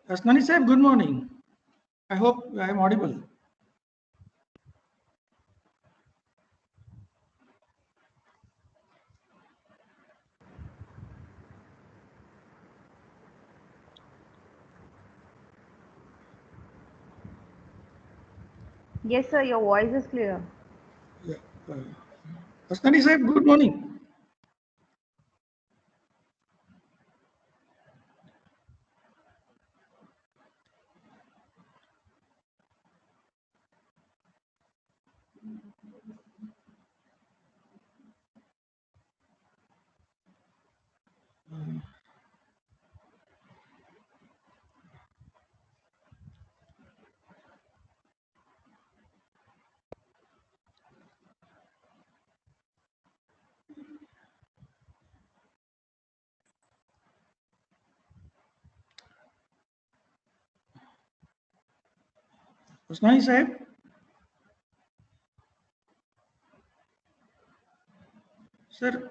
Asnani Sahib, good morning. I hope I am audible. Yes, sir, your voice is clear. Yeah. Asnani Sahib, good morning. Asnani Sahib, sir.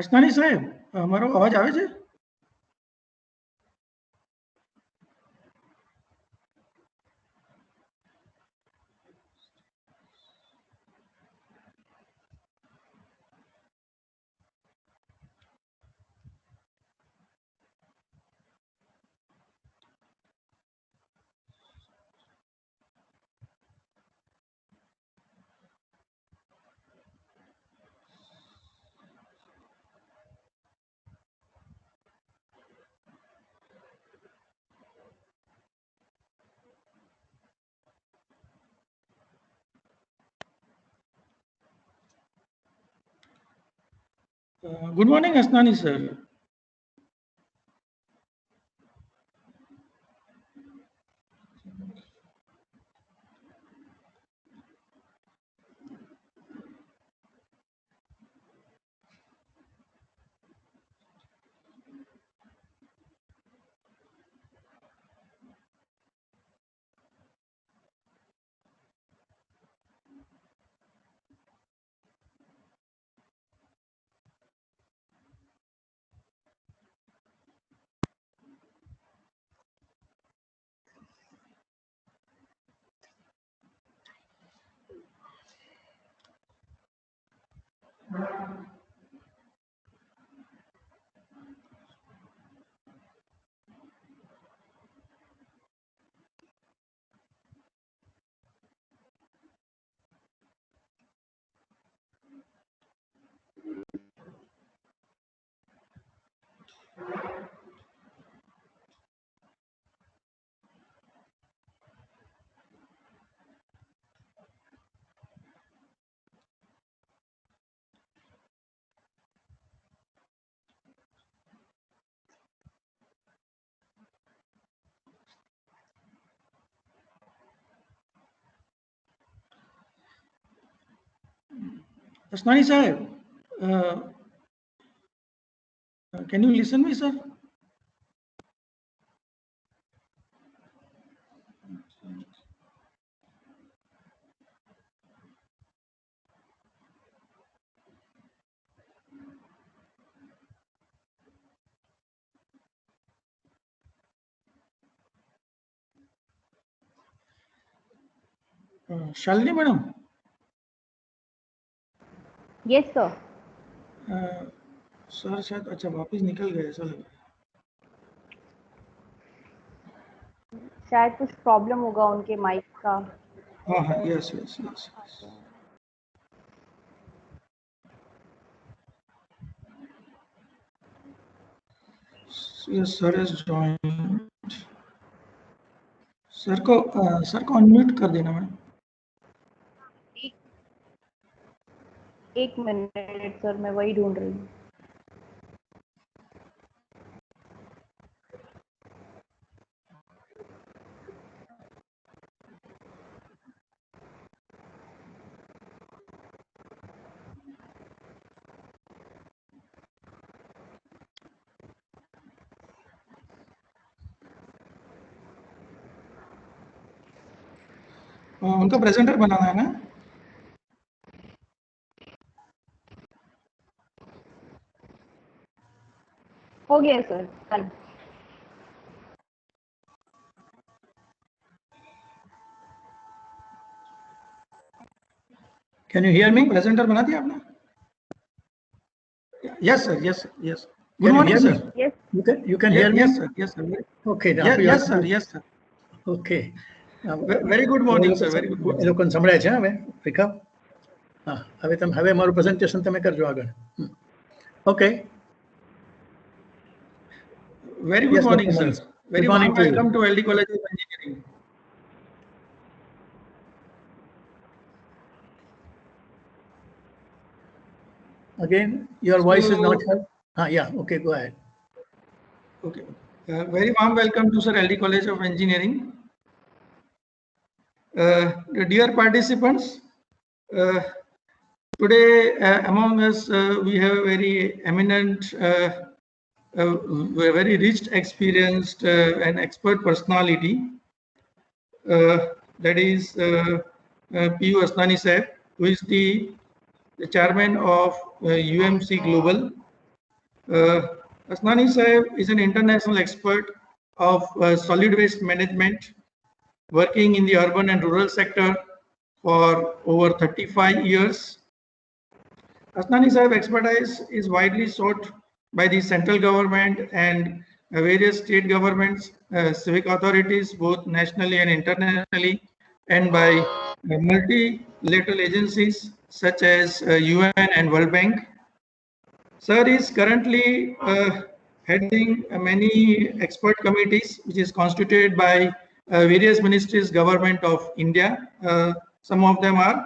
અસનાની સાહેબ, મારો અવાજ આવે છે? Good morning Asnani sir. Asnani સાહેબ, can you listen me, sir? Shalini madam, Yes, sir. Sir शायद अच्छा वापस निकल गए ऐसा लग रहा शायद कुछ प्रॉब्लम होगा उनके माइक का। है. हाँ हाँ, yes yes yes. Yes, sir has joined. Sir को अनम्यूट कर देना मैडम। एक मिनट सर, मैं वही ढूंढ रही हूँ। उनका प्रेजेंटर बनाना है ना? हो गया sir, done. Can you hear me? Presenter बना दिया आपने? Yes sir, yes, yes. Good Can you morning hear sir. me? Yes. You can hear me? Yes sir, yes sir. Okay. now Yes, you are- yes sir, yes sir. Okay. Very good morning sir, very good A morning. લોકોને સંભળાય છે હવે રેખા? હા, હવે મારું presentation તમે કરજો આગળ. Okay. Very good Yes, morning Dr. sir. Manish. Very Good morning warm to you. welcome to LD College of Engineering. Again, your voice is not So- heard. Yeah, okay, go ahead. Okay. Very warm welcome to sir LD College of Engineering. Dear participants, today among us we have a very eminent, very rich, experienced and expert personality. That is P.U. Asnani Sahib, who is the chairman of UMC Global. Asnani Sahib is an international expert of solid waste management, working in the urban and rural sector for over 35 years. Asnani Sahib expertise is widely sought by the central government and various state governments, civic authorities, both nationally and internationally, and by multilateral agencies such as UN and World Bank. Sir is currently heading many expert committees, which is constituted by various ministries, government of India. Some of them are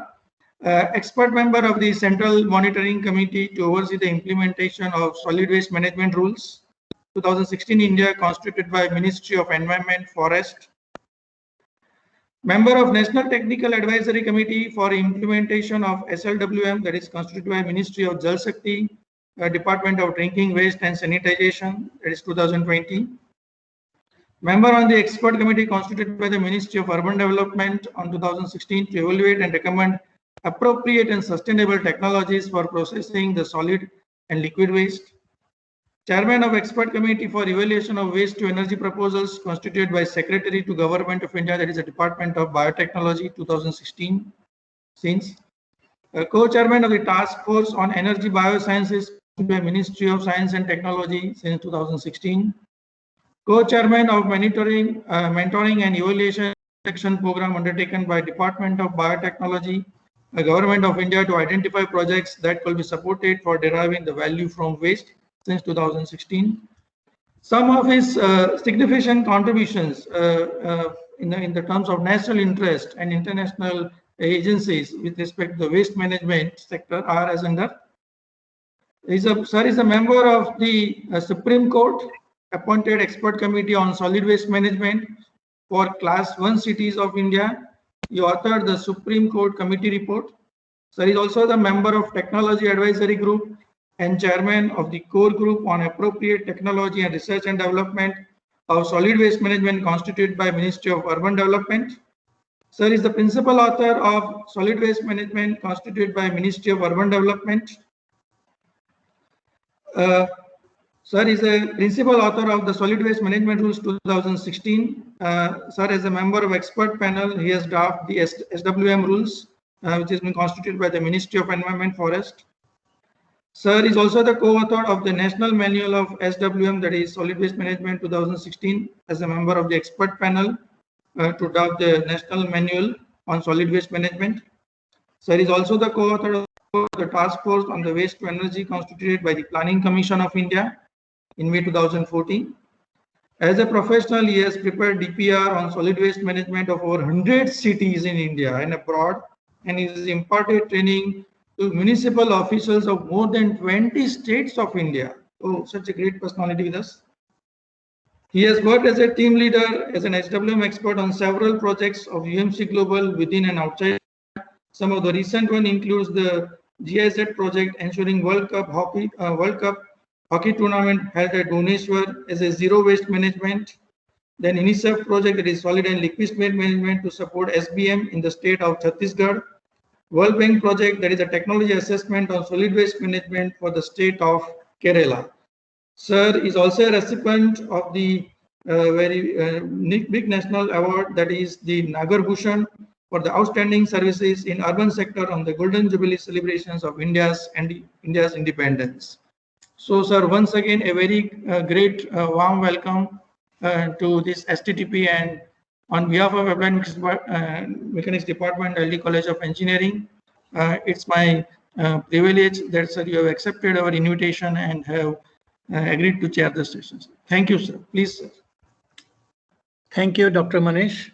expert member of the Central Monitoring Committee to oversee the implementation of solid waste management rules. 2016 India, constituted by Ministry of Environment, Forest. Member of National Technical Advisory Committee for implementation of SLWM, that is constituted by Ministry of Jal Shakti, Department of Drinking Waste and Sanitization, that is 2020. Member on the expert committee constituted by the Ministry of Urban Development on 2016 to evaluate and recommend appropriate and sustainable technologies for processing the solid and liquid waste. Chairman of expert committee for evaluation of waste to energy proposals constituted by Secretary to Government of India, that is the Department of Biotechnology, 2016. Since co-chairman of the task force on energy biosciences by Ministry of Science and Technology since 2016. Co-chairman of mentoring and evaluation action program undertaken by Department of Biotechnology, the Government of India, to identify projects that will be supported for deriving the value from waste since 2016. Some of his significant contributions in the terms of national interest and international agencies with respect to the waste management sector are as under. Sir is a member of the Supreme Court appointed expert committee on solid waste management for class 1 cities of India. He authored the Supreme Court committee report. Sir is also the member of Technology Advisory Group and chairman of the core group on appropriate technology and research and development of solid waste management constituted by Ministry of Urban Development. Sir is the principal author of solid waste management constituted by Ministry of Urban Development. Sir is a principal author of the Solid Waste Management Rules 2016. Sir is a member of expert panel. He has drafted the SWM rules, which has been constituted by the Ministry of Environment, Forest. Sir is also the co-author of the National Manual of SWM, that is Solid Waste Management 2016, as a member of the expert panel to draft the National Manual on Solid Waste Management. Sir is also the co-author of the task force on the waste to energy constituted by the Planning Commission of India in May 2014. As a professional, he has prepared DPR on solid waste management of over 100 cities in India and abroad, and he has imparted training to municipal officials of more than 20 states of India. Oh, such a great personality with us. He has worked as a team leader, as an SWM expert on several projects of UMC Global within and outside. Some of the recent one includes the GIZ project ensuring World Cup hockey tournament held at Bhubaneswar as a zero waste management. Then UNICEF project, that is solid and liquid waste management to support SBM in the state of Chhattisgarh. World Bank project, that is a technology assessment on solid waste management for the state of Kerala. Sir is also a recipient of the very big national award, that is the Nagar Bhushan for the outstanding services in urban sector on the Golden Jubilee celebrations of India's independence. So, sir, once again, a very great warm welcome to this STTP, and on behalf of Applied Mechanics Department, Delhi College of Engineering, it's my privilege that, sir, you have accepted our invitation and have agreed to chair the sessions. Thank you, sir. Please, sir. Thank you, Dr. Manish.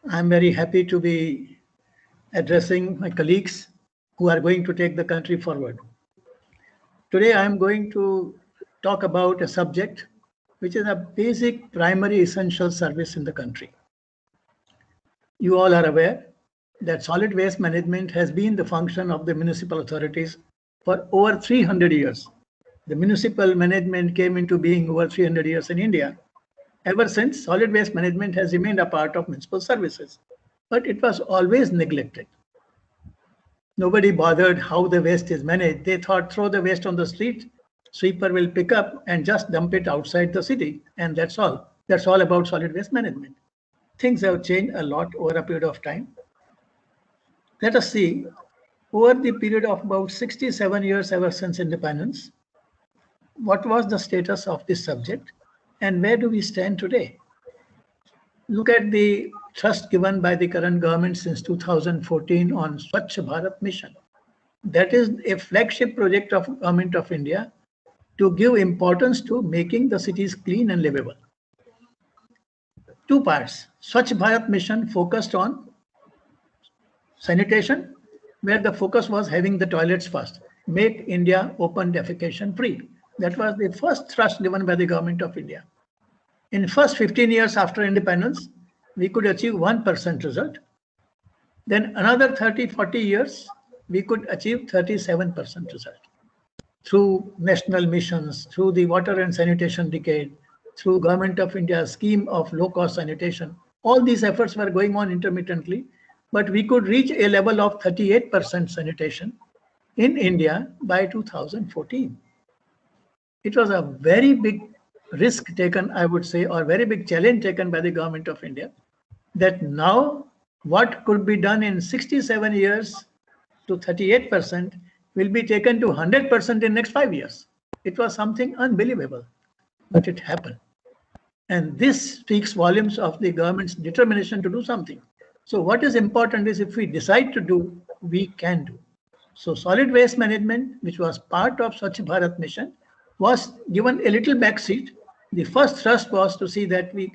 I'm very happy to be addressing my colleagues who are going to take the country forward. Today, I'm going to talk about a subject which is a basic primary essential service in the country. You all are aware that solid waste management has been the function of the municipal authorities for over 300 years. The municipal management came into being over 300 years in India. Ever since, solid waste management has remained a part of municipal services, but it was always neglected. Nobody bothered how the waste is managed. They thought, throw the waste on the street, sweeper will pick up and just dump it outside the city, and that's all. That's all about solid waste management. Things have changed a lot over a period of time. Let us see, over the period of about 67 years ever since independence, what was the status of this subject and where do we stand today? Look at the trust given by the current government since 2014 on Swachh Bharat Mission. That is a flagship project of Government of India to give importance to making the cities clean and livable. Two parts. Swachh Bharat Mission focused on sanitation, where the focus was having the toilets first. Make India open defecation free. That was the first thrust given by the Government of India. In first 15 years after independence, we could achieve 1% result. Then another 30, 40 years, we could achieve 37% result. Through national missions, through the water and sanitation decade, through Government of India's scheme of low-cost sanitation, all these efforts were going on intermittently, but we could reach a level of 38% sanitation in India by 2014. It was a very big risk taken, I would say, or very big challenge taken by the Government of India, that now what could be done in 67 years to 38% will be taken to 100% in next 5 years. It was something unbelievable, but it happened. And this speaks volumes of the government's determination to do something. So what is important is if we decide to do, we can do. So solid waste management, which was part of Swachh Bharat Mission, was given a little backseat. The first thrust was to see that we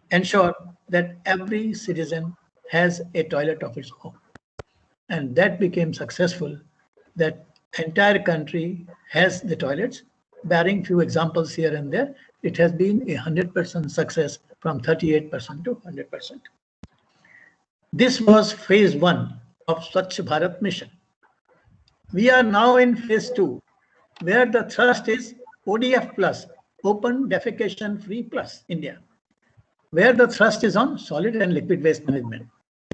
ensure that every citizen has a toilet of its own. And that became successful, that entire country has the toilets, barring few examples here and there. It has been a 100% success from 38% to 100%. This was phase 1 of Swachh Bharat Mission. We are now in phase 2, where the thrust is ODF plus, Open Defecation Free Plus India, where the thrust is on solid and liquid waste management.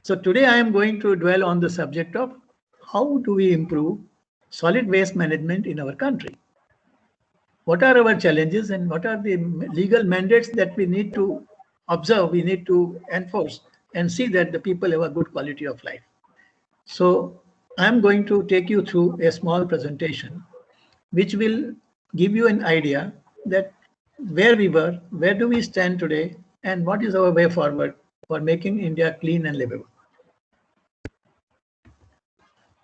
So today I am going to dwell on the subject of how do we improve solid waste management in our country. What are our challenges and what are the legal mandates that we need to observe, we need to enforce and see that the people have a good quality of life. So I'm going to take you through a small presentation which will give you an idea that where we were, where do we stand today, and what is our way forward for making India clean and livable.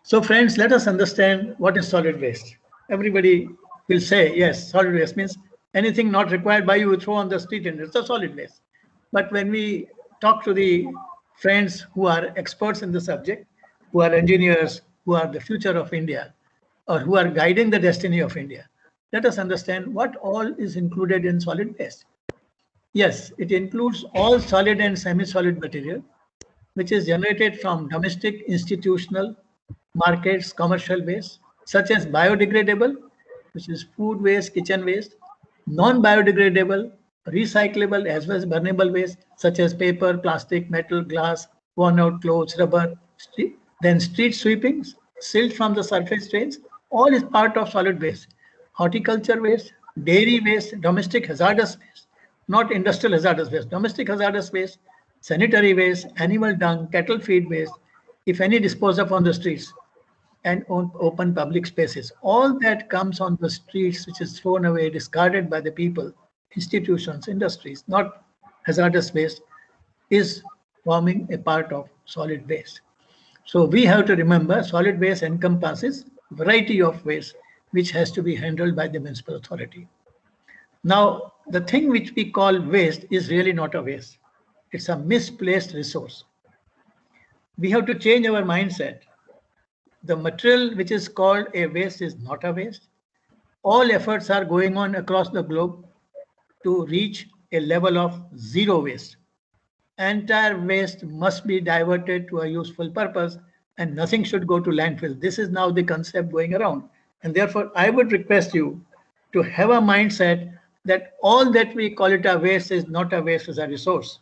So friends, let us understand what is solid waste. Everybody will say, yes, solid waste means Anything not required by you, you throw on the street and it's a solid waste. But when we talk to the friends who are experts in the subject, who are engineers, who are the future of India, or who are guiding the destiny of India, let us understand what all is included in solid waste. Yes, it includes all solid and semi-solid material, which is generated from domestic, institutional, markets, commercial waste, such as biodegradable, which is food waste, kitchen waste, non-biodegradable, recyclable as well as burnable waste, such as paper, plastic, metal, glass, worn-out clothes, rubber, then street sweepings, silt from the surface drains, all is part of solid waste. Horticulture waste, dairy waste, domestic hazardous waste, not industrial hazardous waste, domestic hazardous waste, sanitary waste, animal dung, cattle feed waste, if any disposed of on the streets and open public spaces. All that comes on the streets, which is thrown away, discarded by the people, institutions, industries, not hazardous waste, is forming a part of solid waste. So we have to remember solid waste encompasses variety of waste which has to be handled by the municipal authority. Now, the thing which we call waste is really not a waste. It's a misplaced resource. We have to change our mindset. The material which is called a waste is not a waste. All efforts are going on across the globe to reach a level of zero waste. Entire waste must be diverted to a useful purpose and nothing should go to landfill. This is now the concept going around. And therefore, I would request you to have a mindset that all that we call it a waste is not a waste, is a resource.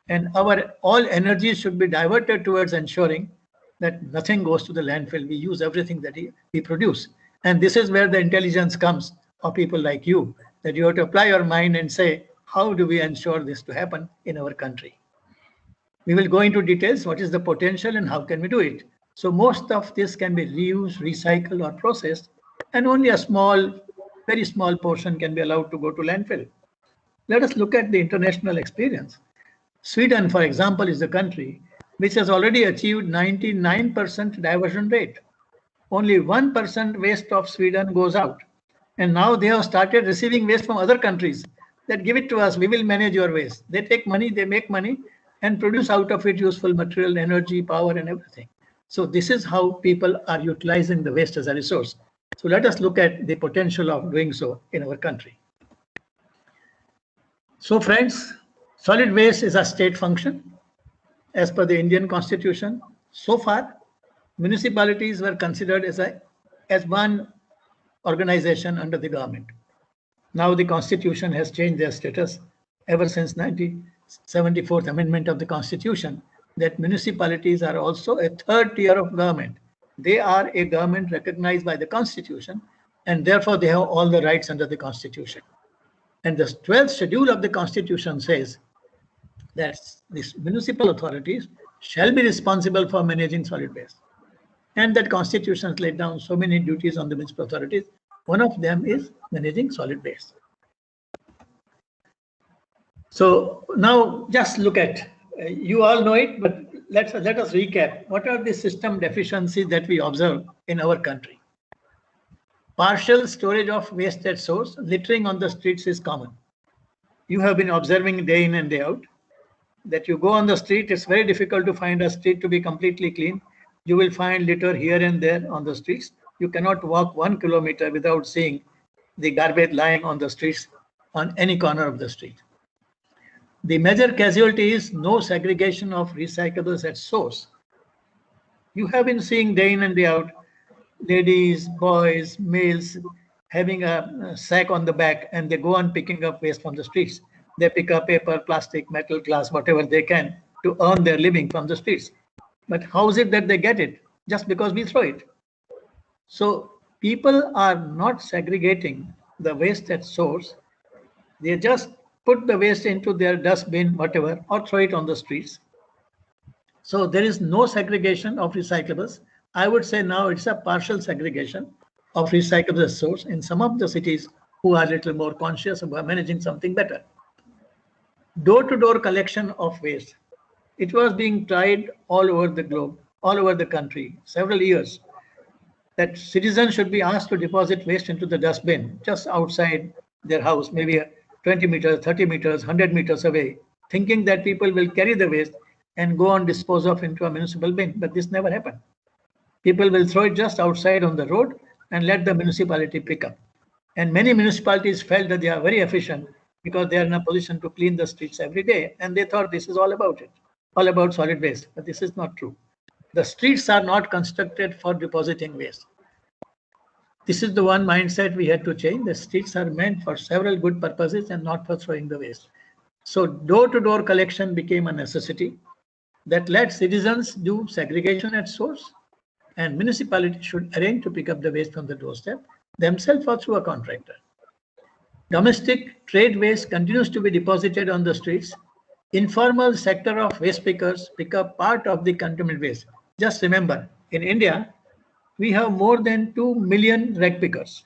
And our all energy should be diverted towards ensuring that nothing goes to the landfill. We use everything that we produce. And this is where the intelligence comes of people like you, that you have to apply your mind and say, how do we ensure this to happen in our country? We will go into details, what is the potential and how can we do it. So most of this can be reused, recycled or processed, and only a small, very small portion can be allowed to go to landfill. Let us look at the international experience. Sweden, for example, is a country which has already achieved 99% diversion rate. Only 1% waste of Sweden goes out. And now they have started receiving waste from other countries that give it to us, we will manage your waste. They take money, they make money and produce out of it useful material, energy, power and everything. So this is how people are utilizing the waste as a resource. So let us look at the potential of doing so in our country. So friends, solid waste is a state function as per the Indian Constitution. So far, municipalities were considered as one organization under the government. Now the Constitution has changed their status ever since 1974th Amendment of the Constitution, that municipalities are also a third tier of government. They are a government recognized by the Constitution, and therefore they have all the rights under the Constitution. And the 12th schedule of the Constitution says that these municipal authorities shall be responsible for managing solid waste. And that Constitution has laid down so many duties on the municipal authorities. One of them is managing solid waste. So now just look at, you all know it, but let us recap. What are the system deficiencies that we observe in our country? Partial storage of waste at source, littering on the streets is common. You have been observing day in and day out that you go on the street, it's very difficult to find a street to be completely clean. You will find litter here and there on the streets. You cannot walk 1 kilometer without seeing the garbage lying on the streets on any corner of the street. The major casualty is no segregation of recyclables at source. You have been seeing day in and day out, ladies, boys, males having a sack on the back and they go on picking up waste from the streets. They pick up paper, plastic, metal, glass, whatever they can to earn their living from the streets. But how is it that they get it? Just because we throw it. So people are not segregating the waste at source. They just put the waste into their dustbin, whatever, or throw it on the streets. So there is no segregation of recyclables. I would say now it's a partial segregation of recyclables at source in some of the cities who are a little more conscious about managing something better. Door-to-door collection of waste. It was being tried all over the globe, all over the country, several years, that citizens should be asked to deposit waste into the dustbin just outside their house, maybe 20 meters, 30 meters, 100 meters away, thinking that people will carry the waste and go and dispose of into a municipal bin. But this never happened. People will throw it just outside on the road and let the municipality pick up. And many municipalities felt that they are very efficient because they are in a position to clean the streets every day. And they thought this is all about it, all about solid waste. But this is not true. The streets are not constructed for depositing waste. This is the one mindset we had to change. The streets are meant for several good purposes and not for throwing the waste. So door-to-door collection became a necessity that let citizens do segregation at source, and municipalities should arrange to pick up the waste from the doorstep themselves or through a contractor. Domestic trade waste continues to be deposited on the streets. Informal sector of waste pickers pick up part of the contaminated waste. Just remember, in India, we have more than 2 million rag pickers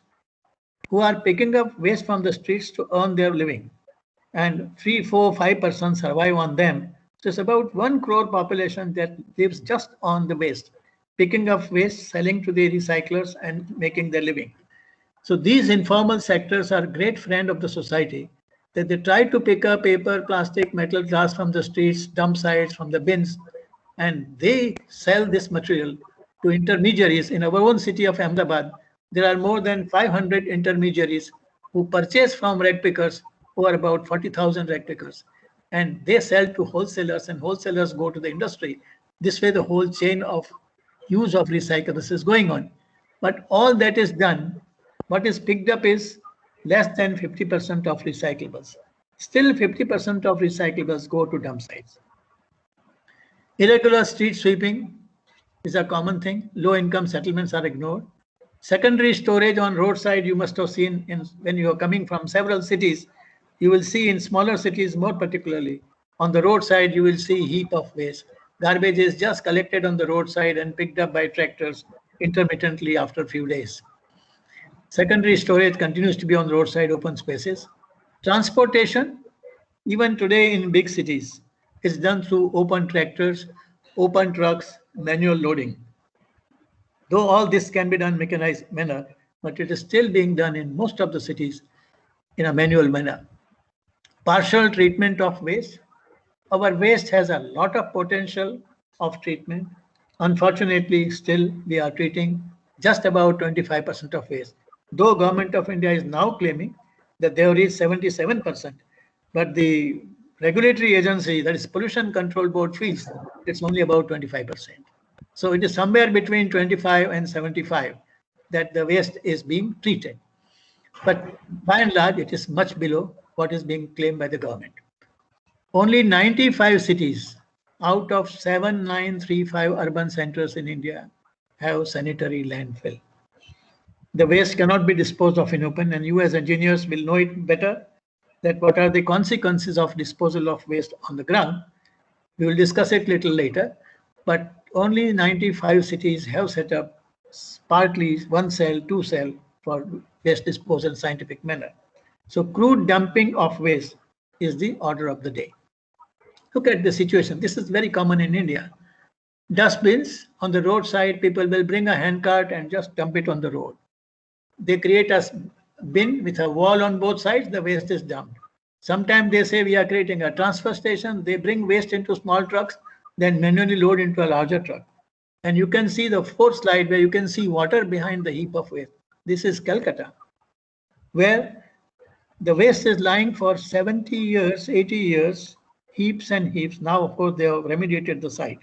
who are picking up waste from the streets to earn their living. And 3, 4, 5% survive on them. So it's about 1 crore population that lives just on the waste, picking up waste, selling to the recyclers and making their living. So these informal sectors are a great friend of the society, that they try to pick up paper, plastic, metal, glass from the streets, dump sites, from the bins, and they sell this material to intermediaries. In our own city of Ahmedabad, there are more than 500 intermediaries who purchase from rag pickers, who are about 40,000 rag pickers, and they sell to wholesalers, and wholesalers go to the industry. This way, the whole chain of use of recyclables is going on. But all that is done, what is picked up is less than 50% of recyclables. Still 50% of recyclables go to dump sites. Irregular street sweeping is a common thing. Low income settlements are ignored. Secondary storage on roadside, you must have seen when you are coming from several cities, you will see in smaller cities more particularly, on the roadside you will see heap of waste. Garbage is just collected on the roadside and picked up by tractors intermittently after a few days. Secondary storage continues to be on roadside open spaces. Transportation, even today in big cities, is done through open tractors, open trucks, manual loading. Though all this can be done mechanized manner, but it is still being done in most of the cities in a manual manner. Partial treatment of waste. Our waste has a lot of potential of treatment. Unfortunately, still we are treating just about 25% of waste. Though Government of India is now claiming that they have reached 77%, but the regulatory agency, that is Pollution Control Board, feels it's only about 25%. So it is somewhere between 25 and 75 that the waste is being treated. But by and large, it is much below what is being claimed by the government. Only 95 cities out of 7935 urban centers in India have sanitary landfill. The waste cannot be disposed of in open, and you as engineers will know it better, that what are the consequences of disposal of waste on the ground. We will discuss it a little later, but only 95 cities have set up partly 1 cell, 2 cell for waste disposal in scientific manner. So crude dumping of waste is the order of the day. Look at the situation. This is very common in India. Dustbins on the roadside, people will bring a handcart and just dump it on the road. They create a bin with a wall on both sides, the waste is dumped. Sometimes they say we are creating a transfer station, they bring waste into small trucks, then manually load into a larger truck. And you can see the fourth slide where you can see water behind the heap of waste. This is Calcutta, where the waste is lying for 70 years, 80 years, heaps and heaps. Now, of course, they have remediated the site.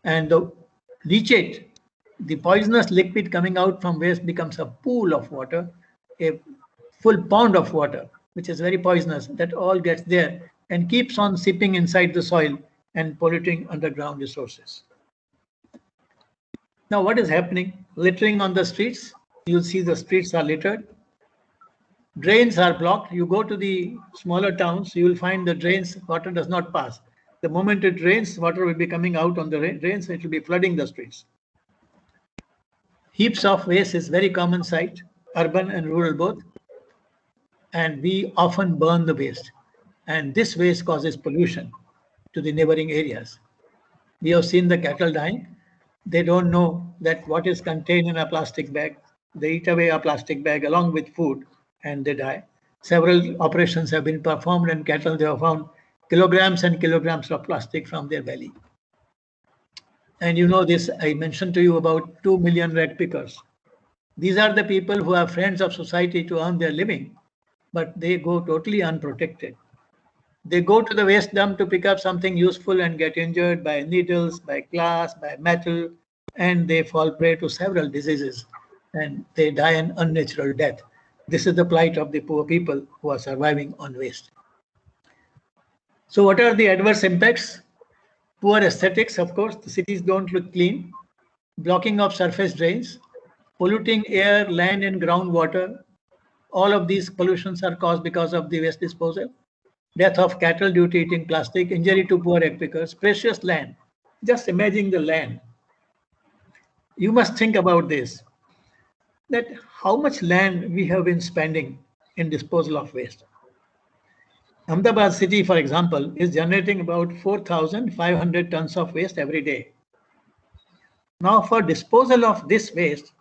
And the leachate, the poisonous liquid coming out from waste, becomes a pool of water, a full pond of water, which is very poisonous. That all gets there and keeps on seeping inside the soil and polluting underground resources. Now, what is happening? Littering on the streets. You'll see the streets are littered. Drains are blocked. You go to the smaller towns, you will find the drains, water does not pass. The moment it rains, water will be coming out on the drains, it will be flooding the streets. Heaps of waste is very common sight, urban and rural both. And we often burn the waste. And this waste causes pollution to the neighboring areas. We have seen the cattle dying. They don't know that what is contained in a plastic bag. They eat away a plastic bag along with food and they die. Several operations have been performed and cattle, they have found kilograms and kilograms of plastic from their belly. And you know this, I mentioned to you about 2 million rag pickers. These are the people who are friends of society to earn their living, but they go totally unprotected. They go to the waste dump to pick up something useful and get injured by needles, by glass, by metal, and they fall prey to several diseases and they die an unnatural death. This is the plight of the poor people who are surviving on waste. So what are the adverse impacts? Poor aesthetics, of course, the cities don't look clean, blocking of surface drains, polluting air, land, and groundwater. All of these pollutions are caused because of the waste disposal. Death of cattle due to eating plastic, injury to poor egg pickers, precious land. Just imagine the land. You must think about this, that how much land we have been spending in disposal of waste. Ahmedabad city, for example, is generating about 4,500 tons of waste every day. Now, for disposal of this waste,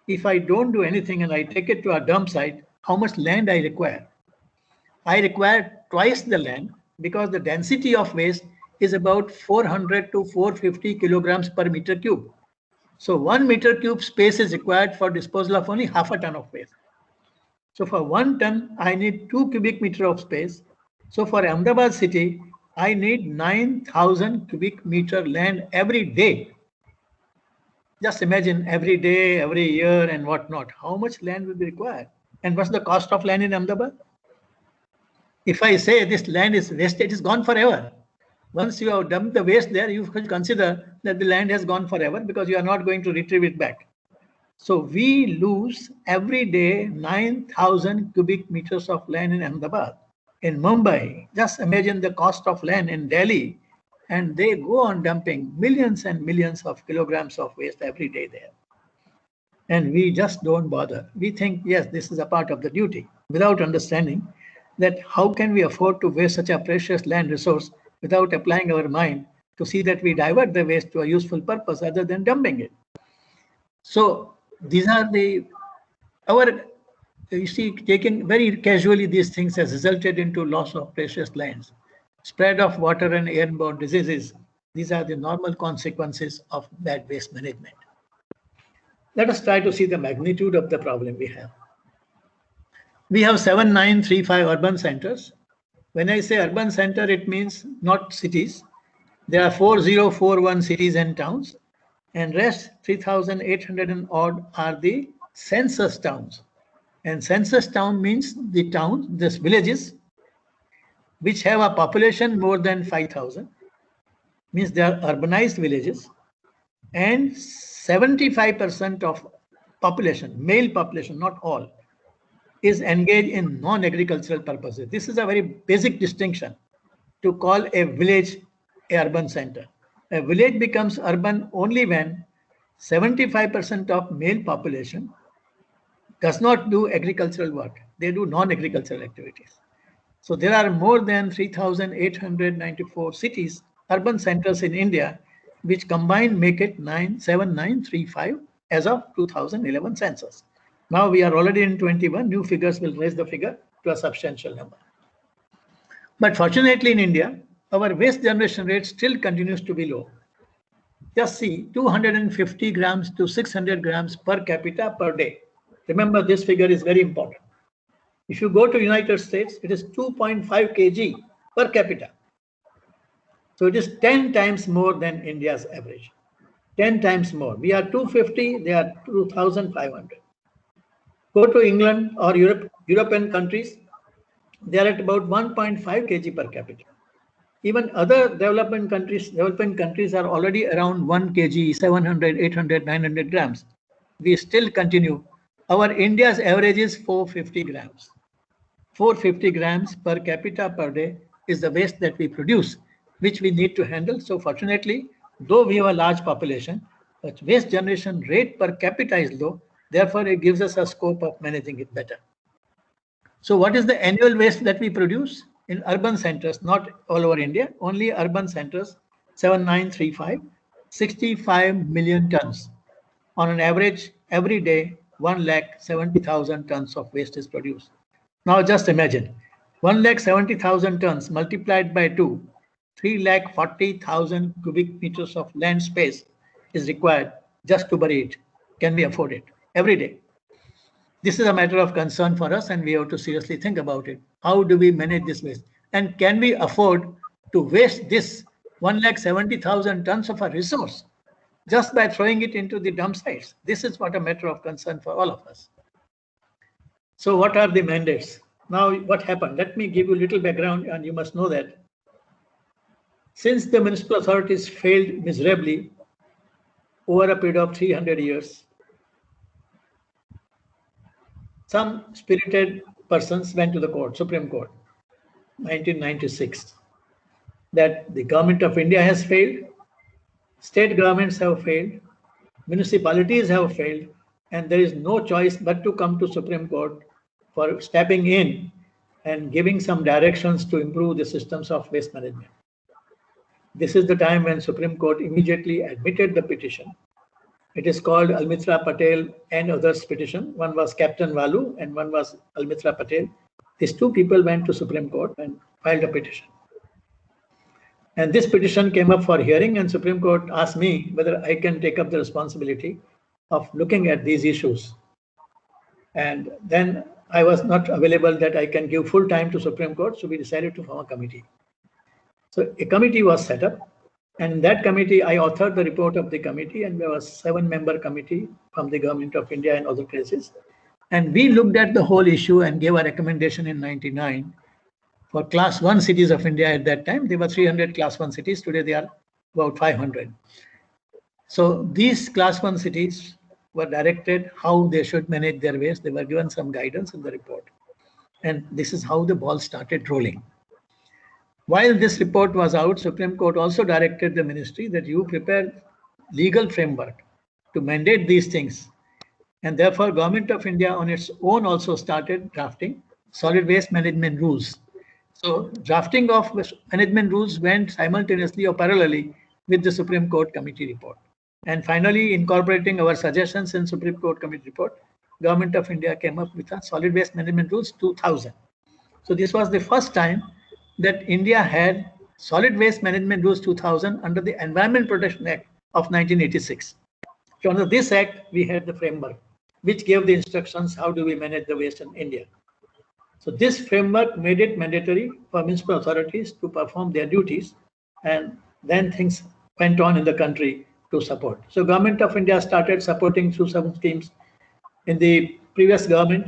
if I don't do anything and I take it to a dump site, how much land I require? I require twice the land because the density of waste is about 400 to 450 kilograms per meter cube. So 1 meter cube space is required for disposal of only half a ton of waste. So for 1 ton, I need 2 cubic meter of space. So for Ahmedabad city, I need 9,000 cubic meter land every day. Just imagine every day, every year and whatnot. How much land will be required? And what's the cost of land in Ahmedabad? If I say this land is wasted, it is gone forever. Once you have dumped the waste there, you should consider that the land has gone forever because you are not going to retrieve it back. So we lose every day 9,000 cubic meters of land in Ahmedabad. In Mumbai, just imagine the cost of land in Delhi, and they go on dumping millions and millions of kilograms of waste every day there. And we just don't bother. We think, yes, this is a part of the duty, without understanding that how can we afford to waste such a precious land resource without applying our mind to see that we divert the waste to a useful purpose other than dumping it. So these are you see, taking very casually these things has resulted into loss of precious lands, spread of water and airborne diseases. These are the normal consequences of bad waste management. Let us try to see the magnitude of the problem we have. We have 7935 urban centers. When I say urban center, it means not cities. There are 4041 cities and towns, and rest 3,800 and odd are the census towns. And census town means the towns, these villages, which have a population more than 5,000, means they are urbanized villages, and 75% of population, male population, not all, is engaged in non-agricultural purposes. This is a very basic distinction to call a village an urban center. A village becomes urban only when 75% of male population does not do agricultural work. They do non-agricultural activities. So there are more than 3,894 cities, urban centers in India, which combined make it 7935 as of 2011 census. Now we are already in 21. New figures will raise the figure to a substantial number. But fortunately in India, our waste generation rate still continues to be low. Just see, 250 grams to 600 grams per capita per day. Remember, this figure is very important. If you go to United States, it is 2.5 kg per capita. So it is 10 times more than India's average. 10 times more. We are 250, they are 2,500. Go to England or European countries, they are at about 1.5 kg per capita. Even other developing countries are already around 1 kg, 700, 800, 900 grams. We still continue. Our India's average is 450 grams. 450 grams per capita per day is the waste that we produce, which we need to handle. So fortunately, though we have a large population, but waste generation rate per capita is low. Therefore, it gives us a scope of managing it better. So what is the annual waste that we produce in urban centers, not all over India, only urban centers, 7935, 65 million tons. On an average, every day, 1,70,000 tons of waste is produced. Now just imagine 1,70,000 tons multiplied by 2, 3,40,000 cubic meters of land space is required just to bury it. Can we afford it every day? This is a matter of concern for us, and we have to seriously think about it. How do we manage this waste? And can we afford to waste this 1,70,000 tons of a resource just by throwing it into the dump sites? This is what a matter of concern for all of us. So what are the mandates? Now, what happened? Let me give you a little background, and you must know that since the municipal authorities failed miserably over a period of 300 years, some spirited persons went to the court, Supreme Court, 1996, that the government of India has failed, state governments have failed, municipalities have failed, and there is no choice but to come to Supreme Court for stepping in and giving some directions to improve the systems of waste management. This is the time when Supreme Court immediately admitted the petition. It is called Almitra Patel and others petition. One was Captain Valu and one was Almitra Patel. These two people went to Supreme Court and filed a petition. And this petition came up for hearing, and Supreme Court asked me whether I can take up the responsibility of looking at these issues. And then I was not available that I can give full time to Supreme Court, so we decided to form a committee. So a committee was set up, and in that committee, I authored the report of the committee, and there was a 7-member committee from the government of India and other places. And we looked at the whole issue and gave a recommendation in 99 for class 1 cities of India. At that time, there were 300 class 1 cities. Today, they are about 500. So these class 1 cities were directed how they should manage their waste. They were given some guidance in the report. And this is how the ball started rolling. While this report was out, Supreme Court also directed the ministry that you prepare legal framework to mandate these things. And therefore, Government of India on its own also started drafting solid waste management rules. So drafting of management rules went simultaneously or parallelly with the Supreme Court committee report. And finally, incorporating our suggestions in Supreme Court committee report, Government of India came up with a solid waste management rules 2000. So this was the first time that India had solid waste management rules 2000 under the Environment Protection Act of 1986. So under this act, we had the framework, which gave the instructions how do we manage the waste in India. So this framework made it mandatory for municipal authorities to perform their duties, and then things went on in the country to support. So Government of India started supporting through some schemes. In the previous government,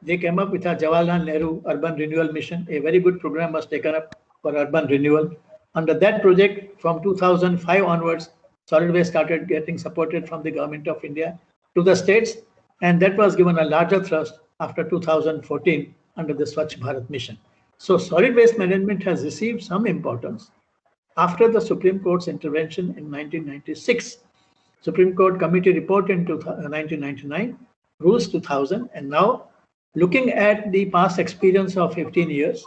they came up with a Jawaharlal Nehru Urban Renewal Mission. A very good program was taken up for urban renewal. Under that project, from 2005 onwards, solid waste started getting supported from the Government of India to the states, and that was given a larger thrust after 2014 under the Swachh Bharat mission. So solid waste management has received some importance after the Supreme Court's intervention in 1996. Supreme Court committee report in 1999, rules 2000, and now looking at the past experience of 15 years,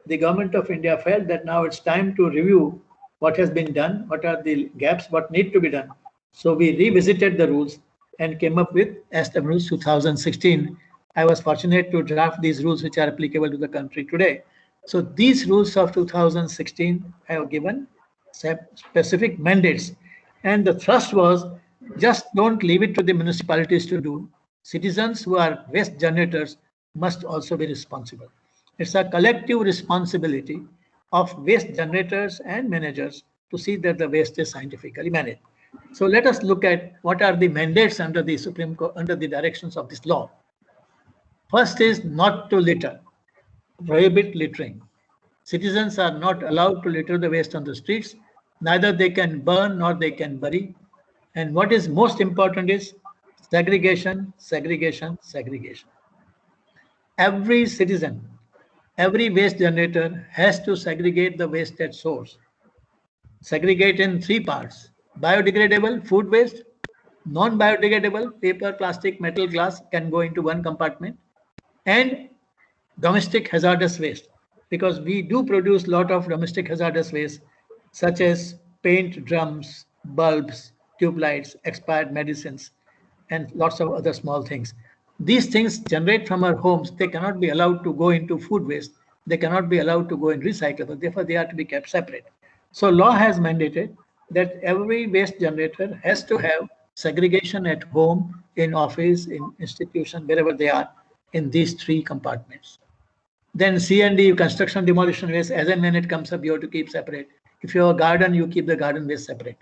the Government of India felt that now it's time to review what has been done, what are the gaps, what need to be done. So we revisited the rules and came up with SM Rules 2016. I was fortunate to draft these rules which are applicable to the country today. So these rules of 2016 have given specific mandates. And the thrust was just don't leave it to the municipalities to do. Citizens who are waste generators must also be responsible. It's a collective responsibility of waste generators and managers to see that the waste is scientifically managed. So let us look at what are the mandates under the Supreme Court, under the directions of this law. First is not to litter, prohibit littering. Citizens are not allowed to litter the waste on the streets. Neither they can burn nor they can bury. And what is most important is segregation, segregation, segregation. Every citizen, every waste generator has to segregate the waste at source. Segregate in 3 parts: biodegradable food waste, non-biodegradable paper, plastic, metal, glass can go into one compartment, and domestic hazardous waste, because we do produce a lot of domestic hazardous waste such as paint drums, bulbs, tube lights, expired medicines, and lots of other small things. These things generate from our homes. They cannot be allowed to go into food waste. They cannot be allowed to go in recyclable. Therefore, they are to be kept separate. So law has mandated that every waste generator has to have segregation at home, in office, in institution, wherever they are, in these three compartments. Then C&D, construction demolition waste, as and when it comes up, you have to keep separate. If you have a garden, you keep the garden waste separate.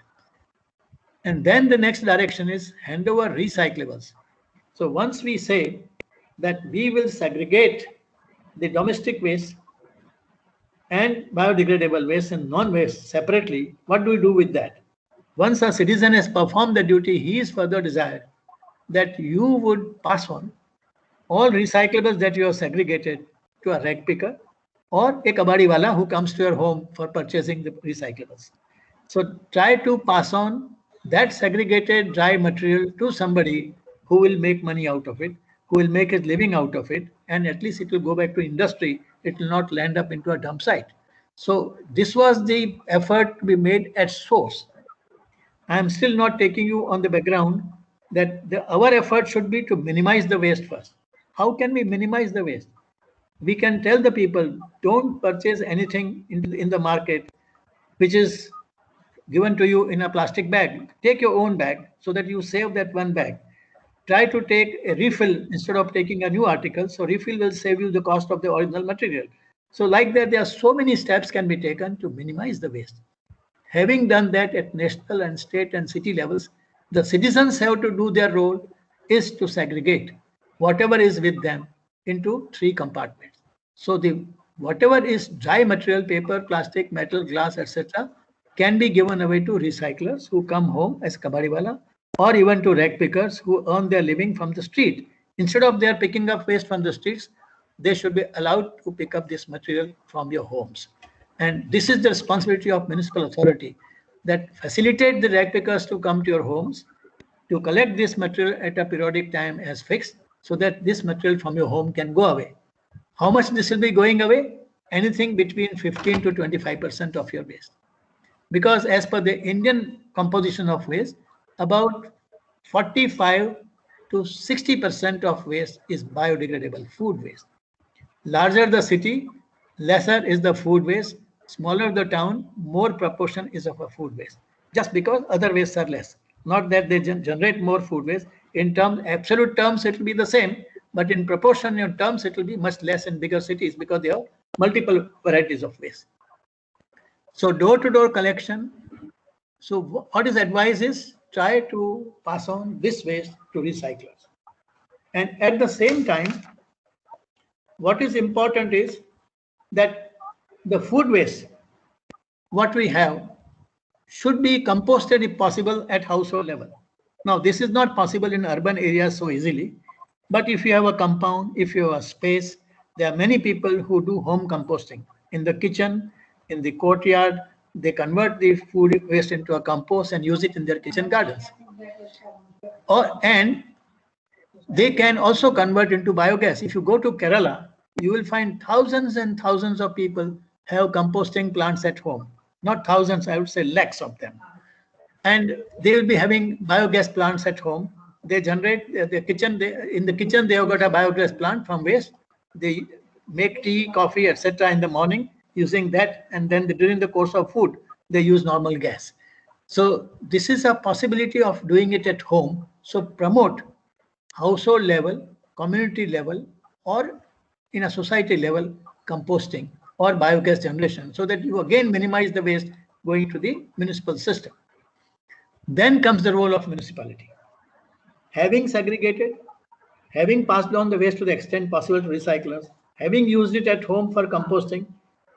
And then the next direction is hand over recyclables. So once we say that we will segregate the domestic waste and biodegradable waste and non-waste separately, what do we do with that? Once a citizen has performed the duty, he is further desired that you would pass on all recyclables that you have segregated to a rag picker or a kabadiwala who comes to your home for purchasing the recyclables. So try to pass on that segregated dry material to somebody who will make money out of it, who will make a living out of it, and at least it will go back to industry. It will not land up into a dump site. So this was the effort to be made at source. I am still not taking you on the background that our effort should be to minimize the waste first. How can we minimize the waste? We can tell the people, don't purchase anything in the market which is given to you in a plastic bag. Take your own bag so that you save that one bag. Try to take a refill instead of taking a new article. So refill will save you the cost of the original material. So like that, there are so many steps can be taken to minimize the waste. Having done that at national and state and city levels, the citizens have to do their role is to segregate whatever is with them into three compartments. So the whatever is dry material, paper, plastic, metal, glass, etc., can be given away to recyclers who come home as kabadiwala, or even to rag pickers who earn their living from the street. Instead of their picking up waste from the streets, they should be allowed to pick up this material from your homes. And this is the responsibility of municipal authority, that facilitate the rag pickers to come to your homes to collect this material at a periodic time as fixed, so that this material from your home can go away. How much this will be going away? Anything between 15 to 25% of your waste. Because as per the Indian composition of waste, about 45 to 60% of waste is biodegradable food waste. Larger the city, lesser is the food waste. Smaller the town, more proportion is of a food waste. Just because other wastes are less. Not that they generate more food waste. In terms, absolute terms, it will be the same, but in proportional terms, it will be much less in bigger cities because there are multiple varieties of waste. So door-to-door collection. So what is advice is try to pass on this waste to recyclers. And at the same time, what is important is that the food waste, what we have, should be composted if possible at household level. Now, this is not possible in urban areas so easily, but if you have a compound, if you have a space, there are many people who do home composting. In the kitchen, in the courtyard, they convert the food waste into a compost and use it in their kitchen gardens. And they can also convert into biogas. If you go to Kerala, you will find thousands and thousands of people have composting plants at home. Not thousands, I would say lakhs of them. And they will be having biogas plants at home. They generate the kitchen. In the kitchen, they have got a biogas plant from waste. They make tea, coffee, etc. in the morning using that, and then during the course of food, they use normal gas. So this is a possibility of doing it at home. So promote household level, community level, or in a society level, composting or biogas generation, so that you again minimize the waste going to the municipal system. Then comes the role of municipality. Having segregated, having passed on the waste to the extent possible to recyclers, having used it at home for composting,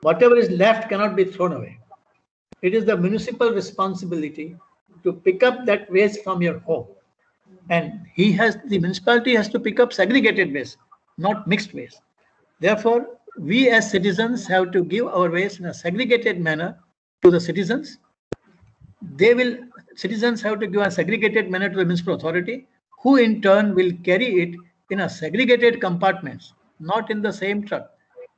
whatever is left cannot be thrown away. It is the municipal responsibility to pick up that waste from your home. And the municipality has to pick up segregated waste, not mixed waste. Therefore, we as citizens have to give our waste in a segregated manner to the citizens. Citizens have to give a segregated manner to the municipal authority, who in turn will carry it in a segregated compartments, not in the same truck.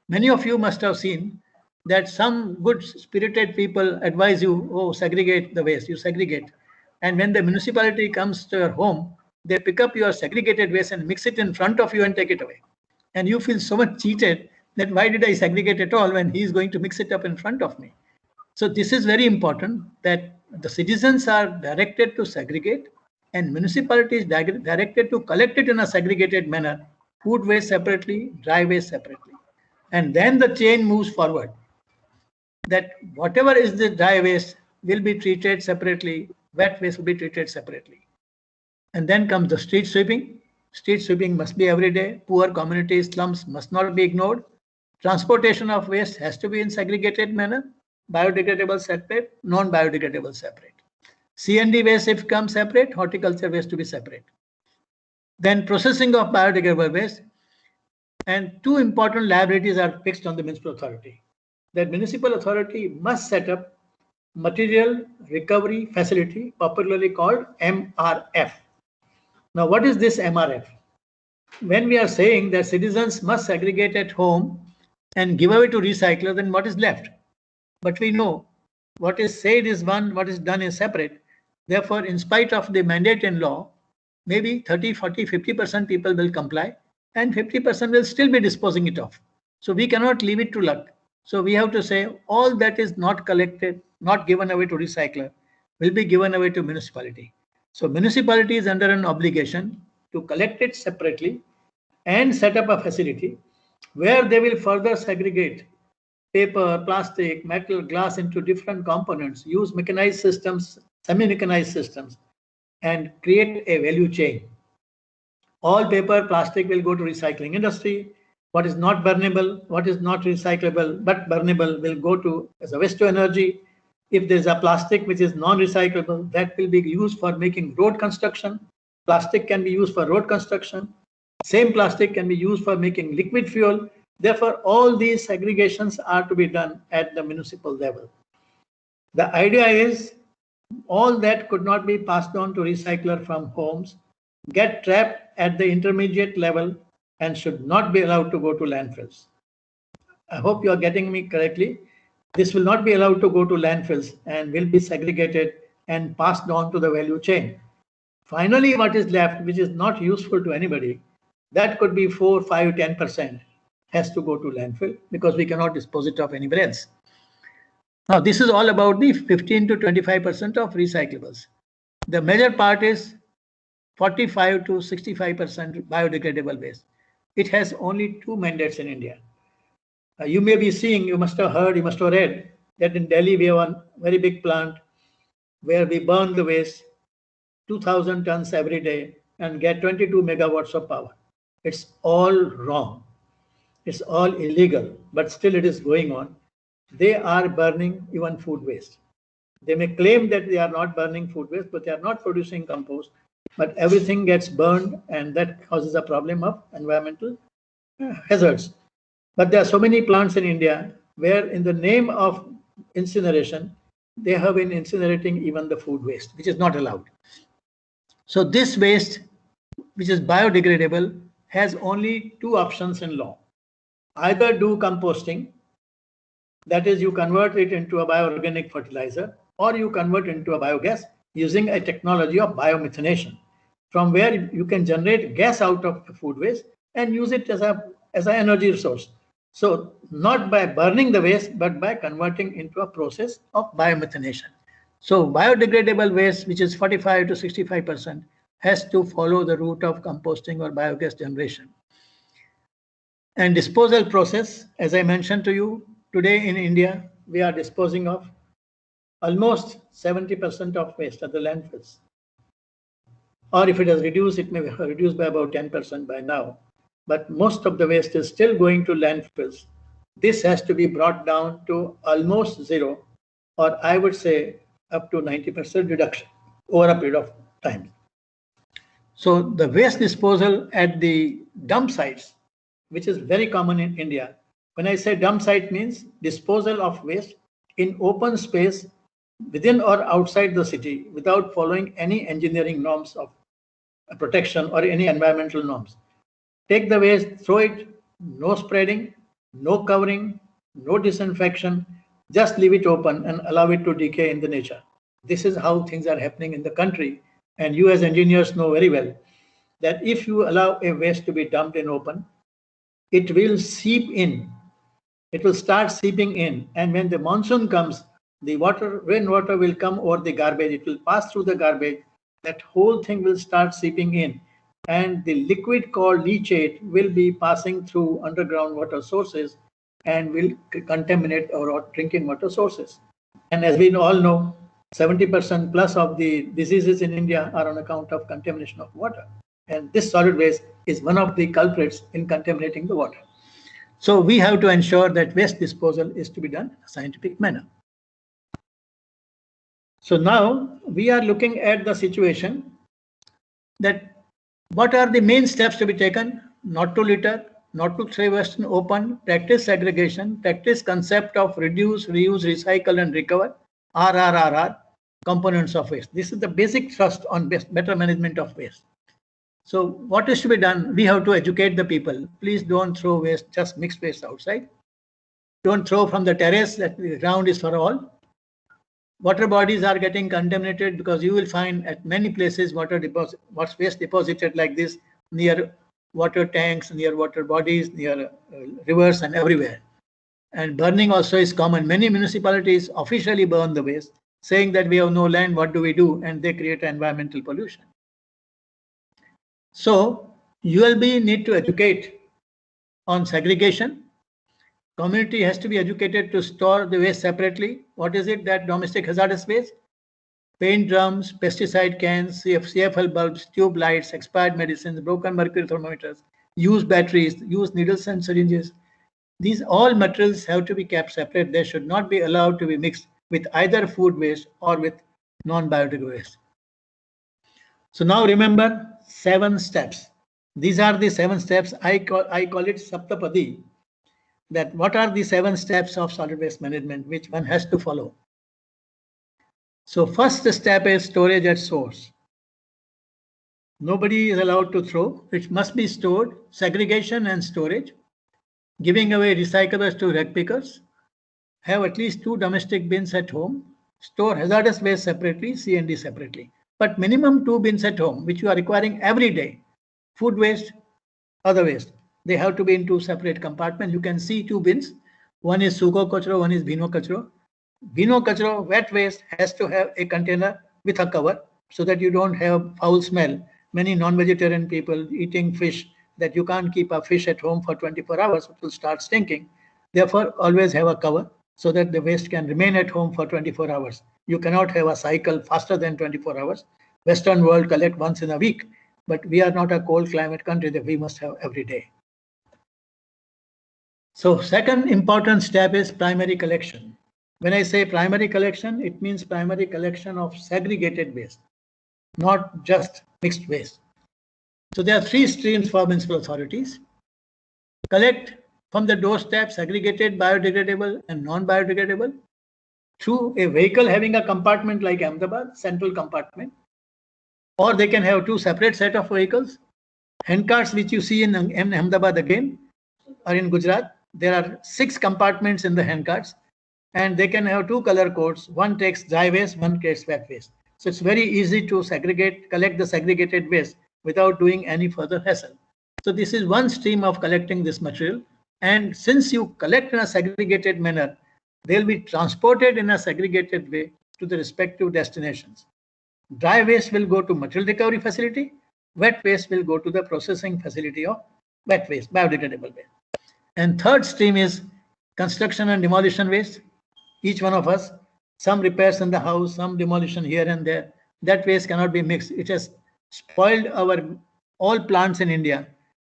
Many of you must have seen that some good spirited people advise you, oh, segregate the waste, you segregate. And when the municipality comes to your home, they pick up your segregated waste and mix it in front of you and take it away. And you feel so much cheated that why did I segregate at all when he is going to mix it up in front of me? So this is very important, that the citizens are directed to segregate and municipalities directed to collect it in a segregated manner, food waste separately, dry waste separately. And then the chain moves forward, that whatever is the dry waste will be treated separately, wet waste will be treated separately. And then comes the street sweeping. Street sweeping must be every day. Poor communities, slums must not be ignored. Transportation of waste has to be in segregated manner. Biodegradable separate, non-biodegradable separate. C&D waste if comes separate, horticulture waste to be separate. Then processing of biodegradable waste. And two important liabilities are fixed on the municipal authority. That municipal authority must set up material recovery facility, popularly called MRF. Now, what is this MRF? When we are saying that citizens must segregate at home and give away to recyclers, then what is left? But we know what is said is one, what is done is separate. Therefore, in spite of the mandate in law, maybe 30, 40, 50% people will comply and 50% will still be disposing it off. So we cannot leave it to luck. So we have to say all that is not collected, not given away to recycler, will be given away to municipality. So municipality is under an obligation to collect it separately and set up a facility where they will further segregate paper, plastic, metal, glass into different components, use mechanized systems, semi-mechanized systems, and create a value chain. All paper, plastic will go to recycling industry. What is not burnable, what is not recyclable but burnable will go to as a waste to energy. If there's a plastic which is non-recyclable, that will be used for making road construction. Plastic can be used for road construction. Same plastic can be used for making liquid fuel. Therefore, all these segregations are to be done at the municipal level. The idea is all that could not be passed on to recycler from homes, get trapped at the intermediate level and should not be allowed to go to landfills. I hope you are getting me correctly. This will not be allowed to go to landfills and will be segregated and passed on to the value chain. Finally, what is left, which is not useful to anybody, that could be 4, 5, 10% has to go to landfill because we cannot dispose it of anywhere else. Now, this is all about the 15 to 25% of recyclables. The major part is 45 to 65% biodegradable waste. It has only two mandates in India. You may be seeing, you must have heard, you must have read that in Delhi we have one very big plant where we burn the waste 2,000 tons every day and get 22 megawatts of power. It's all wrong. It's all illegal, but still it is going on. They are burning even food waste. They may claim that they are not burning food waste, but they are not producing compost. But everything gets burned and that causes a problem of environmental hazards. But there are so many plants in India where in the name of incineration, they have been incinerating even the food waste, which is not allowed. So this waste, which is biodegradable, has only two options in law. Either do composting, that is you convert it into a bioorganic fertilizer, or you convert it into a biogas using a technology of biomethanation, from where you can generate gas out of the food waste and use it as an energy resource. So not by burning the waste, but by converting into a process of biomethanation. So biodegradable waste, which is 45 to 65%, has to follow the route of composting or biogas generation. And disposal process, as I mentioned to you, today in India, we are disposing of almost 70% of waste at the landfills. Or if it has reduced, it may be reduced by about 10% by now. But most of the waste is still going to landfills. This has to be brought down to almost zero, or I would say up to 90% reduction over a period of time. So the waste disposal at the dump sites, which is very common in India. When I say dump site means disposal of waste in open space within or outside the city without following any engineering norms of protection or any environmental norms. Take the waste, throw it, no spreading, no covering, no disinfection, just leave it open and allow it to decay in the nature. This is how things are happening in the country. And you as engineers know very well that if you allow a waste to be dumped in open, it will seep in. It will start seeping in. And when the monsoon comes, the rainwater will come over the garbage. It will pass through the garbage. That whole thing will start seeping in. And the liquid called leachate will be passing through underground water sources and will contaminate our drinking water sources. And as we all know, 70% plus of the diseases in India are on account of contamination of water. And this solid waste is one of the culprits in contaminating the water. So we have to ensure that waste disposal is to be done in a scientific manner. So now we are looking at the situation that what are the main steps to be taken? Not to litter, not to throw waste in open, practice segregation, practice concept of reduce, reuse, recycle and recover, RRRR, components of waste. This is the basic thrust on better management of waste. So what is to be done? We have to educate the people. Please don't throw waste, just mixed waste outside. Don't throw from the terrace, that the ground is for all. Water bodies are getting contaminated because you will find at many places waste deposited like this near water tanks, near water bodies, near rivers and everywhere. And burning also is common. Many municipalities officially burn the waste, saying that we have no land, what do we do? And they create environmental pollution. So ULB need to educate on segregation. Community has to be educated to store the waste separately. What is it? That domestic hazardous waste? Paint drums, pesticide cans, CFL bulbs, tube lights, expired medicines, broken mercury thermometers, used batteries, used needles and syringes. These all materials have to be kept separate. They should not be allowed to be mixed with either food waste or with non-biodegradable waste. So now remember 7 steps. These are the 7 steps. I call it Saptapadi. That what are the 7 steps of solid waste management which one has to follow. So first step is storage at source. Nobody is allowed to throw. It must be stored. Segregation and storage. Giving away recyclables to rag pickers. Have at least 2 domestic bins at home. Store hazardous waste separately, C&D separately. But minimum 2 bins at home, which you are requiring every day. Food waste, other waste. They have to be in 2 separate compartments. You can see 2 bins. One is Suko Kachro, one is Bhino Kachro. Bhino Kachro, wet waste, has to have a container with a cover so that you don't have foul smell. Many non-vegetarian people eating fish, that you can't keep a fish at home for 24 hours, it will start stinking. Therefore, always have a cover so that the waste can remain at home for 24 hours. You cannot have a cycle faster than 24 hours. Western world collect once in a week, but we are not a cold climate country that we must have every day. So second important step is primary collection. When I say primary collection, it means primary collection of segregated waste, not just mixed waste. So there are 3 streams for municipal authorities. Collect from the doorstep segregated, biodegradable and non-biodegradable through a vehicle having a compartment like Ahmedabad, central compartment. Or they can have 2 separate set of vehicles. Handcarts which you see in Ahmedabad again, or in Gujarat, there are 6 compartments in the handcarts, and they can have 2 color codes. One takes dry waste, one takes wet waste. So it's very easy to collect the segregated waste without doing any further hassle. So this is one stream of collecting this material. And since you collect in a segregated manner, they'll be transported in a segregated way to the respective destinations. Dry waste will go to material recovery facility. Wet waste will go to the processing facility of wet waste, biodegradable waste. And third stream is construction and demolition waste. Each one of us, some repairs in the house, some demolition here and there. That waste cannot be mixed. It has spoiled all plants in India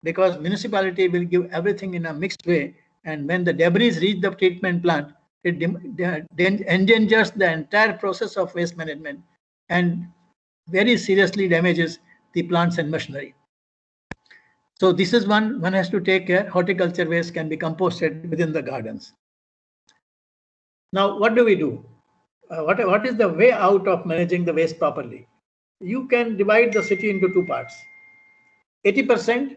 because municipality will give everything in a mixed way. And when the debris reach the treatment plant, it endangers the entire process of waste management and very seriously damages the plants and machinery. So this is one has to take care. Horticulture waste can be composted within the gardens. Now, what do we do? What is the way out of managing the waste properly? You can divide the city into 2 parts. 80%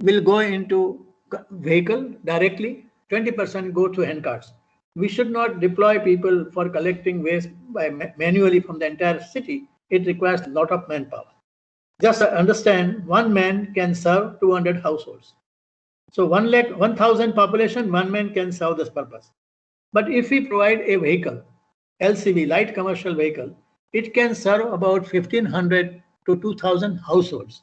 will go into vehicle directly, 20% go to handcarts. We should not deploy people for collecting waste manually from the entire city. It requires a lot of manpower. Just understand, one man can serve 200 households. So 1,000 population, one man can serve this purpose. But if we provide a vehicle, LCV, light commercial vehicle, it can serve about 1,500 to 2,000 households.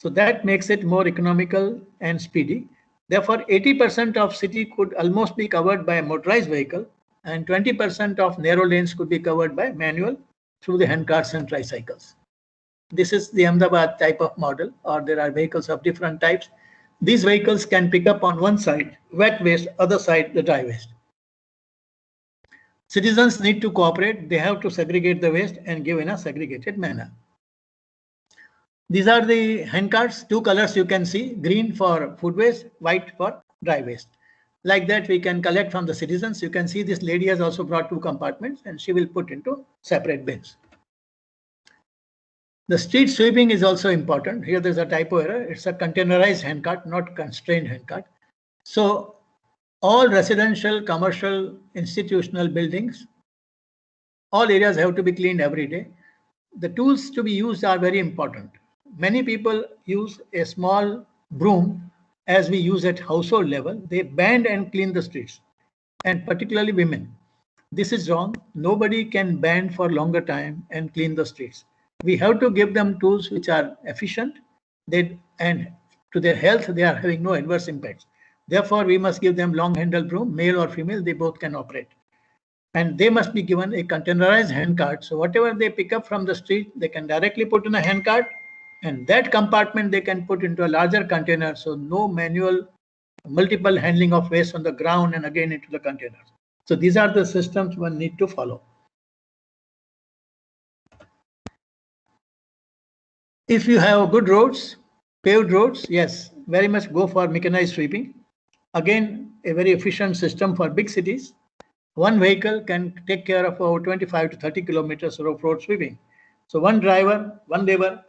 So that makes it more economical and speedy. Therefore, 80% of city could almost be covered by a motorized vehicle, and 20% of narrow lanes could be covered by manual through the handcarts and tricycles. This is the Ahmedabad type of model, or there are vehicles of different types. These vehicles can pick up on one side wet waste, other side the dry waste. Citizens need to cooperate. They have to segregate the waste and give in a segregated manner. These are the handcarts, two colors you can see, green for food waste, white for dry waste. Like that, we can collect from the citizens. You can see this lady has also brought two compartments and she will put into separate bins. The street sweeping is also important. Here there's a typo error. It's a containerized handcart, not constrained handcart. So all residential, commercial, institutional buildings, all areas have to be cleaned every day. The tools to be used are very important. Many people use a small broom as we use at household level. They band and clean the streets, and particularly women. This is wrong. Nobody can band for longer time and clean the streets. We have to give them tools which are efficient, and to their health, they are having no adverse impacts. Therefore, we must give them long handle broom, male or female, they both can operate. And they must be given a containerized handcart. So whatever they pick up from the street, they can directly put in a handcart, and that compartment they can put into a larger container. So no manual, multiple handling of waste on the ground and again into the containers. So these are the systems one need to follow. If you have good roads, paved roads, yes, very much go for mechanized sweeping. Again, a very efficient system for big cities. One vehicle can take care of about 25 to 30 kilometers of road sweeping. So one driver, one labor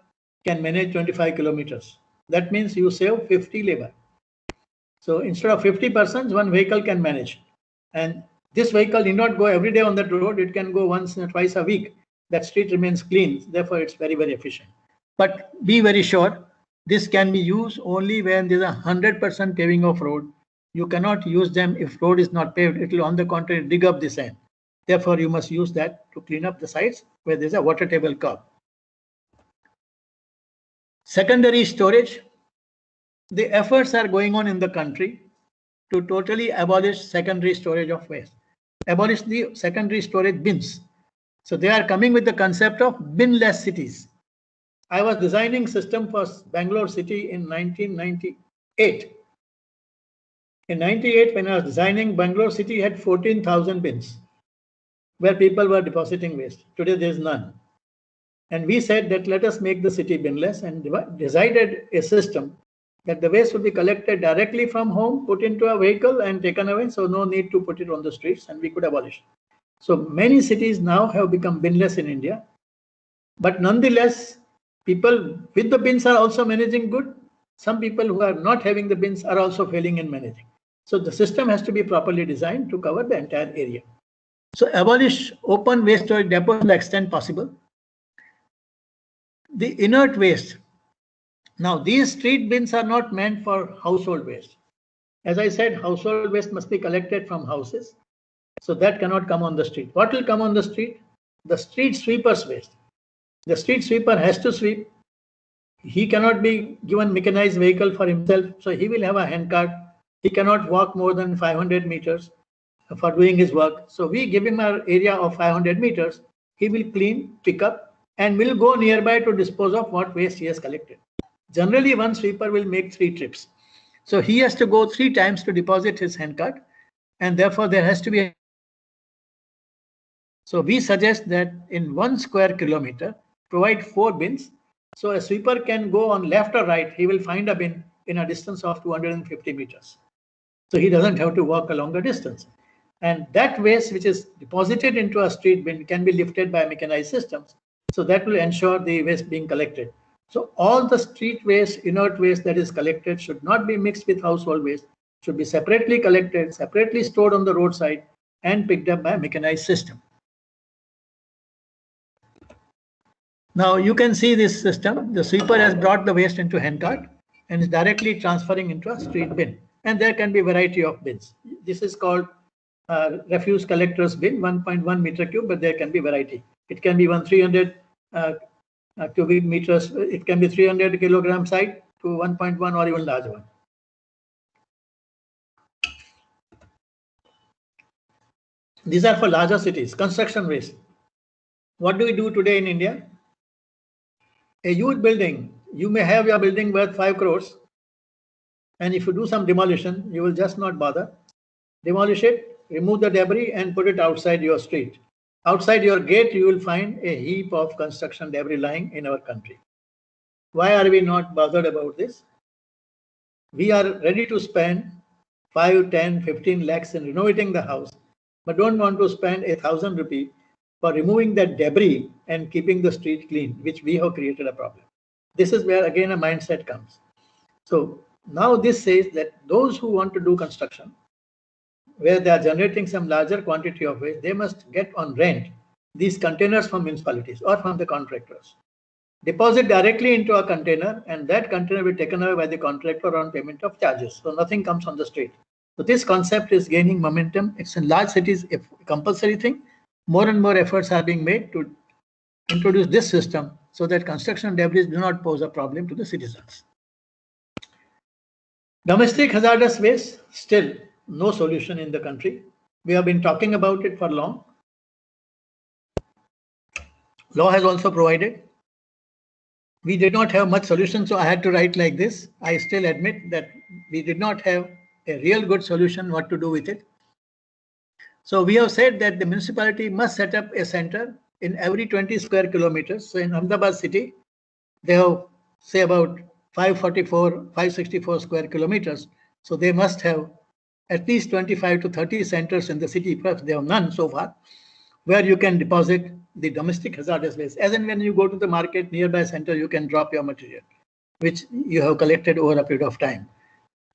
can manage 25 kilometers. That means you save 50 labor. So instead of 50 persons, one vehicle can manage. And this vehicle need not go every day on that road. It can go once or twice a week. That street remains clean. Therefore, it's very, very efficient. But be very sure, this can be used only when there's 100% paving of road. You cannot use them if road is not paved. It will, on the contrary, dig up the sand. Therefore, you must use that to clean up the sites where there's a water table curb. Secondary storage. The efforts are going on in the country to totally abolish secondary storage of waste. Abolish the secondary storage bins. So they are coming with the concept of binless cities. I was designing system for Bangalore city in 1998. In 98, when I was designing, Bangalore city had 14,000 bins where people were depositing waste. Today, there's none. And we said that let us make the city binless, and decided a system that the waste will be collected directly from home, put into a vehicle and taken away. So no need to put it on the streets, and we could abolish. So many cities now have become binless in India. But nonetheless, people with the bins are also managing good. Some people who are not having the bins are also failing in managing. So the system has to be properly designed to cover the entire area. So abolish open waste storage depots to the extent possible. The inert waste. Now, these street bins are not meant for household waste. As I said, household waste must be collected from houses. So that cannot come on the street. What will come on the street? The street sweeper's waste. The street sweeper has to sweep. He cannot be given mechanized vehicle for himself. So he will have a handcart. He cannot walk more than 500 meters for doing his work. So we give him an area of 500 meters. He will clean, pick up, and will go nearby to dispose of what waste he has collected. Generally, one sweeper will make 3 trips. So he has to go 3 times to deposit his handcart, and therefore there has to be. So we suggest that in 1 square kilometer, provide 4 bins. So a sweeper can go on left or right. He will find a bin in a distance of 250 meters. So he doesn't have to walk a longer distance. And that waste which is deposited into a street bin can be lifted by mechanized systems. So that will ensure the waste being collected. So all the street waste, inert waste that is collected should not be mixed with household waste, should be separately collected, separately stored on the roadside and picked up by a mechanized system. Now you can see this system. The sweeper has brought the waste into handcart and is directly transferring into a street bin. And there can be variety of bins. This is called refuse collector's bin, 1.1 meter cube, but there can be variety. It can be 300 cubic meters. It can be 300 kilogram side to 1.1 or even larger one. These are for larger cities. Construction waste. What do we do today in India? A huge building, you may have your building worth 5 crores, and if you do some demolition, you will just not bother. Demolish it, remove the debris, and put it outside your street. Outside your gate, you will find a heap of construction debris lying in our country. Why are we not bothered about this? We are ready to spend 5, 10, 15 lakhs in renovating the house, but don't want to spend 1,000 rupees for removing that debris and keeping the street clean, which we have created a problem. This is where again a mindset comes. So now this says that those who want to do construction, where they are generating some larger quantity of waste, they must get on rent these containers from municipalities or from the contractors. Deposit directly into a container, and that container will be taken away by the contractor on payment of charges. So nothing comes on the street. So this concept is gaining momentum. It's in large cities a compulsory thing. More and more efforts are being made to introduce this system so that construction debris do not pose a problem to the citizens. Domestic hazardous waste, still no solution in the country. We have been talking about it for long. Law has also provided. We did not have much solution, so I had to write like this. I still admit that we did not have a real good solution what to do with it. So we have said that the municipality must set up a center in every 20 square kilometers. So in Ahmedabad city, they have say about 564 square kilometers. So they must have at least 25 to 30 centers in the city, perhaps they have none so far, where you can deposit the domestic hazardous waste. As and when you go to the market, nearby center, you can drop your material, which you have collected over a period of time.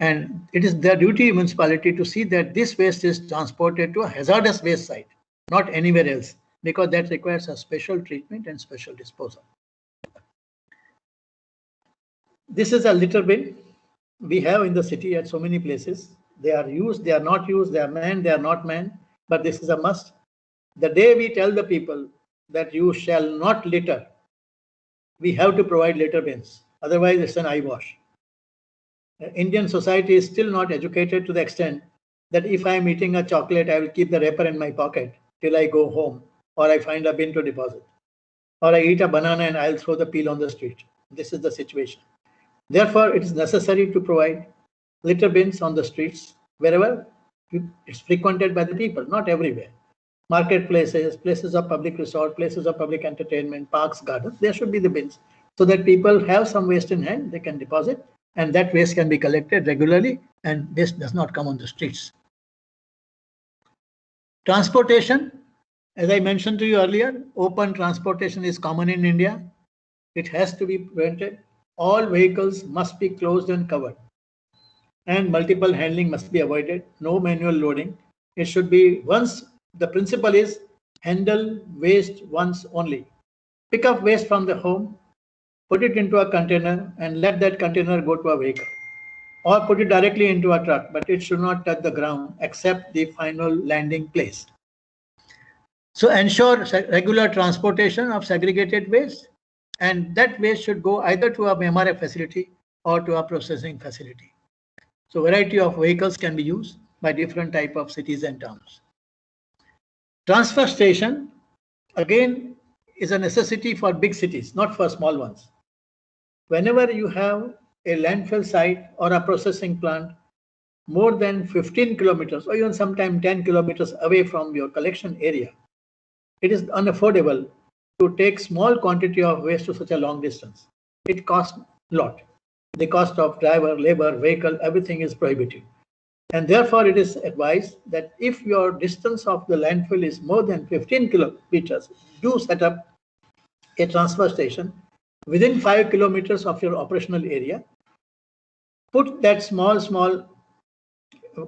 And it is their duty, municipality, to see that this waste is transported to a hazardous waste site, not anywhere else, because that requires a special treatment and special disposal. This is a litter bin we have in the city at so many places. They are used, they are not used, they are manned, they are not manned, but this is a must. The day we tell the people that you shall not litter, we have to provide litter bins. Otherwise, it's an eyewash. Indian society is still not educated to the extent that if I am eating a chocolate, I will keep the wrapper in my pocket till I go home, or I find a bin to deposit, or I eat a banana and I'll throw the peel on the street. This is the situation. Therefore, it is necessary to provide litter bins on the streets wherever it's frequented by the people, not everywhere. Marketplaces, places of public resort, places of public entertainment, parks, gardens, there should be the bins so that people have some waste in hand, they can deposit, and that waste can be collected regularly and waste does not come on the streets. Transportation, as I mentioned to you earlier, open transportation is common in India. It has to be prevented. All vehicles must be closed and covered, and multiple handling must be avoided. No manual loading. It should be once. The principle is handle waste once only. Pick up waste from the home, put it into a container, and let that container go to a vehicle, or put it directly into a truck, but it should not touch the ground except the final landing place. So ensure regular transportation of segregated waste, and that waste should go either to a MRF facility or to a processing facility. So variety of vehicles can be used by different type of cities and towns. Transfer station, again, is a necessity for big cities, not for small ones. Whenever you have a landfill site or a processing plant more than 15 kilometers or even sometimes 10 kilometers away from your collection area, it is unaffordable to take small quantity of waste to such a long distance. It costs a lot. The cost of driver, labor, vehicle, everything is prohibitive. And therefore, it is advised that if your distance of the landfill is more than 15 kilometers, do set up a transfer station within 5 kilometers of your operational area. Put that small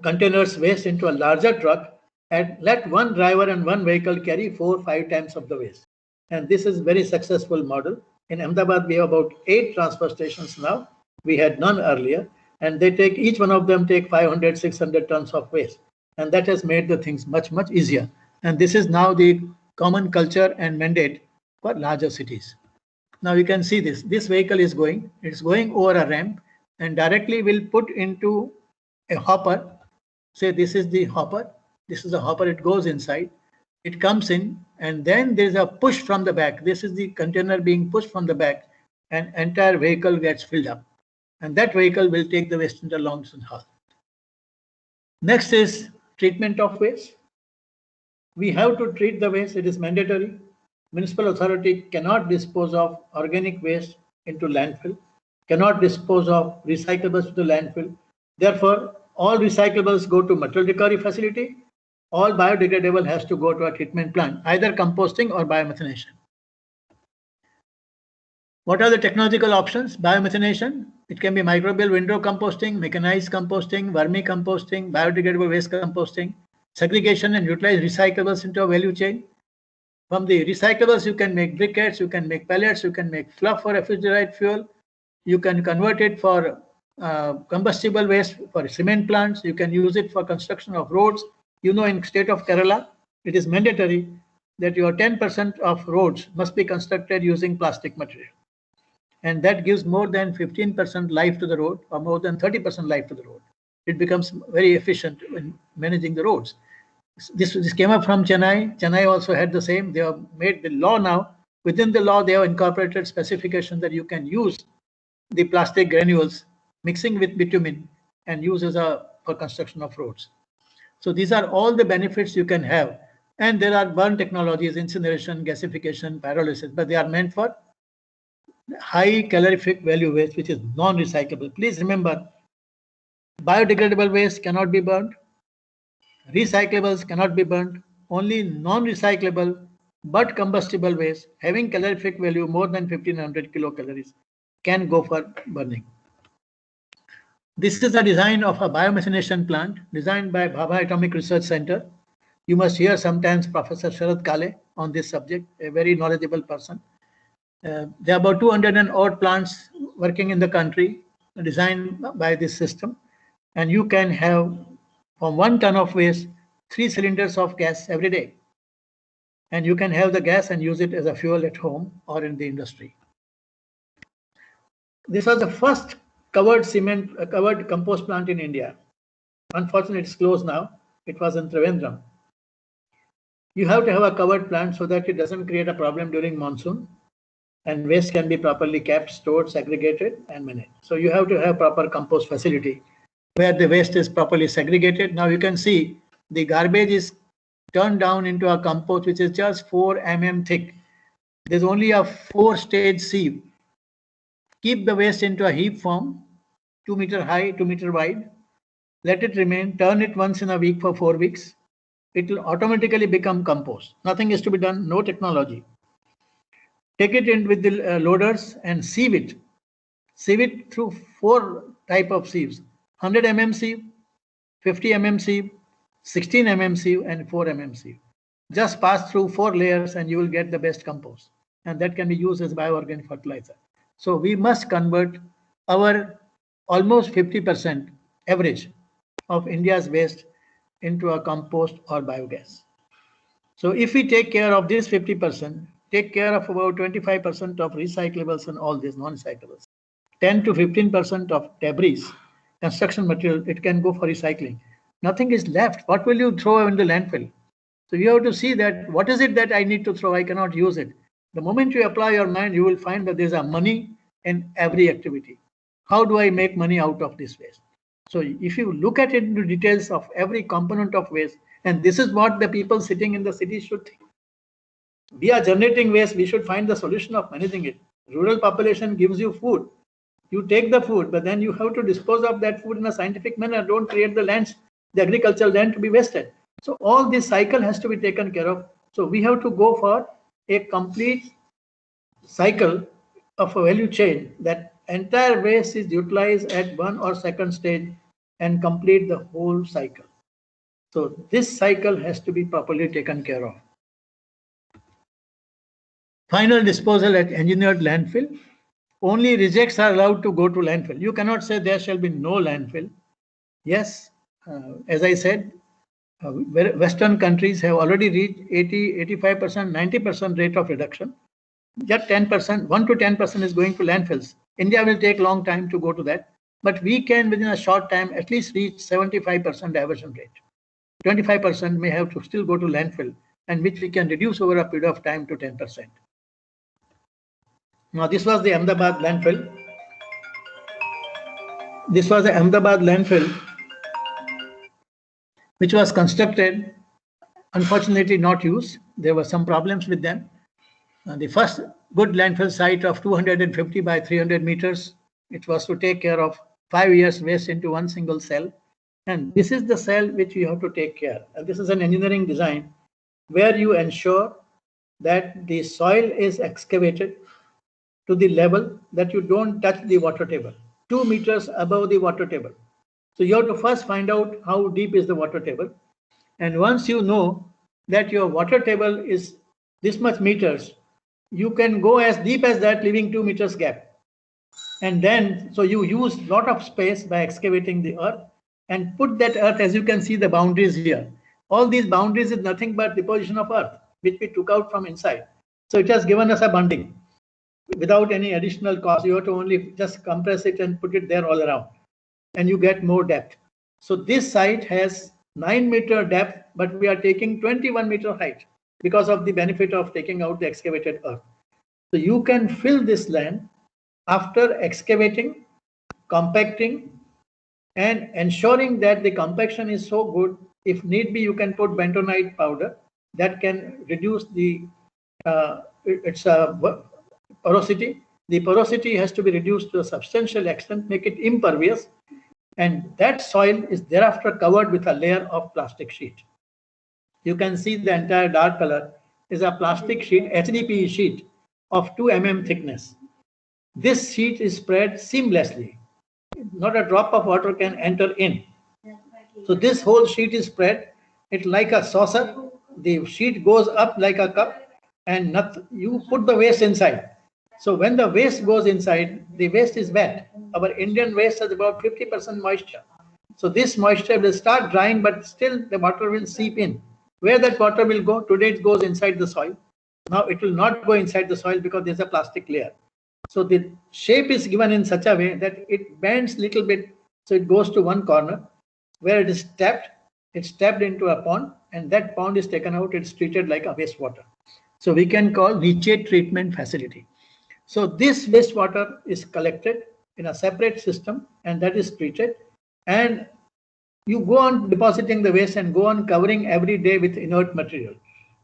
containers waste into a larger truck and let one driver and one vehicle carry 4 or 5 times of the waste. And this is very successful model. In Ahmedabad, we have about 8 transfer stations now. We had none earlier, and they take, each one of them take 500, 600 tons of waste. And that has made the things much, much easier. And this is now the common culture and mandate for larger cities. Now you can see this. This vehicle is going, it's going over a ramp and directly will put into a hopper. Say this is the hopper. This is the hopper, it goes inside. It comes in and then there's a push from the back. This is the container being pushed from the back and entire vehicle gets filled up. And that vehicle will take the waste into Longson Hall. Next is treatment of waste. We have to treat the waste, it is mandatory. Municipal authority cannot dispose of organic waste into landfill, cannot dispose of recyclables to the landfill. Therefore, all recyclables go to material recovery facility. All biodegradable has to go to a treatment plant, either composting or biomethanation. What are the technological options? Biomethanation, it can be microbial window composting, mechanized composting, vermicomposting, biodegradable waste composting, segregation and utilize recyclables into a value chain. From the recyclables, you can make briquettes, you can make pellets, you can make fluff for refrigerant fuel, you can convert it for combustible waste for cement plants, you can use it for construction of roads. You know, in state of Kerala, it is mandatory that your 10% of roads must be constructed using plastic material. And that gives more than 15% life to the road or more than 30% life to the road. It becomes very efficient in managing the roads. This came up from Chennai. Chennai also had the same. They have made the law now. Within the law, they have incorporated specification that you can use the plastic granules mixing with bitumen and use as for construction of roads. So these are all the benefits you can have. And there are burn technologies, incineration, gasification, pyrolysis, but they are meant for high calorific value waste, which is non-recyclable. Please remember, biodegradable waste cannot be burned. Recyclables cannot be burnt. Only non-recyclable but combustible waste having calorific value more than 1500 kilocalories can go for burning. This is the design of a biomethanation plant designed by Bhabha Atomic Research Center. You must hear sometimes Professor Sharad Kale on this subject, a very knowledgeable person. There are about 200 and odd plants working in the country designed by this system. And you can have from 1 ton of waste, 3 cylinders of gas every day. And you can have the gas and use it as a fuel at home or in the industry. This was the first covered compost plant in India. Unfortunately, it's closed now. It was in Trivandrum. You have to have a covered plant so that it doesn't create a problem during monsoon and waste can be properly kept, stored, segregated and managed. So you have to have proper compost facility where the waste is properly segregated. Now you can see the garbage is turned down into a compost which is just 4 mm thick. There's only a 4-stage sieve. Keep the waste into a heap form, 2 meter high, 2 meter wide. Let it remain, turn it once in a week for 4 weeks. It will automatically become compost. Nothing is to be done, no technology. Take it in with the loaders and sieve it. Sieve it through 4 type of sieves. 100 mm sieve, 50 mm sieve, 16 mm sieve and 4 mm sieve. Just pass through 4 layers and you will get the best compost. And that can be used as bioorganic fertilizer. So we must convert our almost 50% average of India's waste into a compost or biogas. So if we take care of this 50%, take care of about 25% of recyclables and all these non-recyclables, 10 to 15% of debris, construction material, it can go for recycling. Nothing is left. What will you throw in the landfill? So you have to see that what is it that I need to throw? I cannot use it. The moment you apply your mind, you will find that there's a money in every activity. How do I make money out of this waste? So if you look at it into details of every component of waste, and this is what the people sitting in the city should think. We are generating waste, we should find the solution of managing it. Rural population gives you food. You take the food, but then you have to dispose of that food in a scientific manner. Don't create the lands, the agricultural land to be wasted. So all this cycle has to be taken care of. So we have to go for a complete cycle of a value chain that entire waste is utilized at 1 or 2nd stage and complete the whole cycle. So this cycle has to be properly taken care of. Final disposal at engineered landfill. Only rejects are allowed to go to landfill. You cannot say there shall be no landfill. Yes, as I said, Western countries have already reached 80, 85%, 90% rate of reduction. Just 10%, 1 to 10% is going to landfills. India will take long time to go to that, but we can within a short time at least reach 75% diversion rate. 25% may have to still go to landfill, and which we can reduce over a period of time to 10%. Now, this was the Ahmedabad landfill. This was the Ahmedabad landfill, which was constructed, unfortunately not used. There were some problems with them. The first good landfill site of 250 by 300 meters, it was to take care of 5 years waste into one single cell. And this is the cell which you have to take care. And this is an engineering design where you ensure that the soil is excavated to the level that you don't touch the water table, 2 meters above the water table. So you have to first find out how deep is the water table. And once you know that your water table is this much meters, you can go as deep as that, leaving 2 meters gap. And then, so you use a lot of space by excavating the earth and put that earth, as you can see the boundaries here. All these boundaries is nothing but the position of earth, which we took out from inside. So it has given us a bunding without any additional cost. You have to only just compress it and put it there all around, and you get more depth. So this site has 9-meter depth, but we are taking 21-meter height because of the benefit of taking out the excavated earth. So you can fill this land after excavating, compacting, and ensuring that the compaction is so good. If need be, you can put bentonite powder that can reduce the porosity. The porosity has to be reduced to a substantial extent, make it impervious, and that soil is thereafter covered with a layer of plastic sheet. You can see the entire dark color is a plastic sheet, HDPE sheet of 2 mm thickness. This sheet is spread seamlessly. Not a drop of water can enter in. So this whole sheet is spread. It's like a saucer. The sheet goes up like a cup, and you put the waste inside. So when the waste goes inside, the waste is wet. Our Indian waste has about 50% moisture. So this moisture will start drying, but still the water will seep in. Where that water will go? Today it goes inside the soil. Now it will not go inside the soil because there's a plastic layer. So the shape is given in such a way that it bends a little bit. So it goes to one corner where it is tapped. It's tapped into a pond, and that pond is taken out. It's treated like a wastewater. So we can call leachate treatment facility. So this wastewater is collected in a separate system, and that is treated. And you go on depositing the waste and go on covering every day with inert material.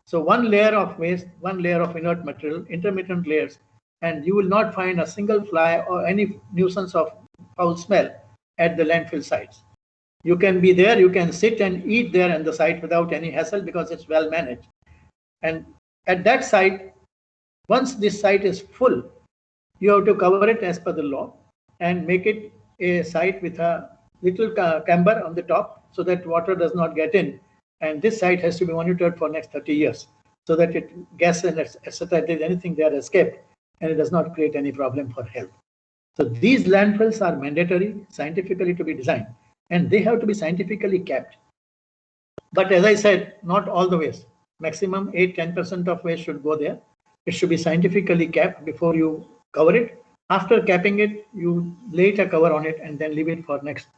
So one layer of waste, one layer of inert material, intermittent layers, and you will not find a single fly or any nuisance of foul smell at the landfill sites. You can be there, you can sit and eat there in the site without any hassle because it's well managed. And at that site, once this site is full, you have to cover it as per the law and make it a site with a little camber on the top so that water does not get in. And this site has to be monitored for next 30 years so that gas and etc. If there's anything there escaped, and it does not create any problem for health. So these landfills are mandatory scientifically to be designed, and they have to be scientifically kept. But as I said, not all the waste. Maximum 8-10% of waste should go there. It should be scientifically kept before you cover it. After capping it, you lay a cover on it and then leave it for next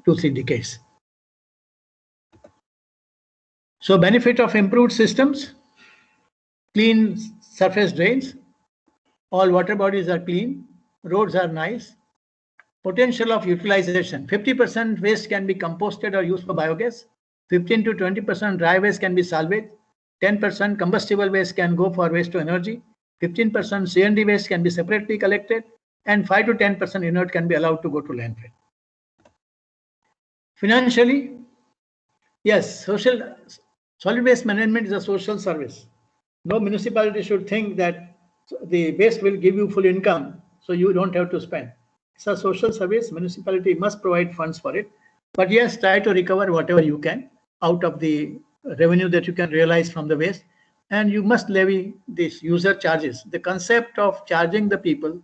2-3 decades. So benefit of improved systems: clean surface drains, all water bodies are clean, roads are nice. Potential of utilization: 50% waste can be composted or used for biogas, 15 to 20% dry waste can be salvaged, 10% combustible waste can go for waste to energy, 15% C&D waste can be separately collected, and 5 to 10% inert can be allowed to go to landfill. Financially, yes, solid waste management is a social service. No municipality should think that the waste will give you full income, so you don't have to spend. It's a social service. Municipality must provide funds for it. But yes, try to recover whatever you can out of the revenue that you can realize from the waste. and you must levy these user charges. The concept of charging the people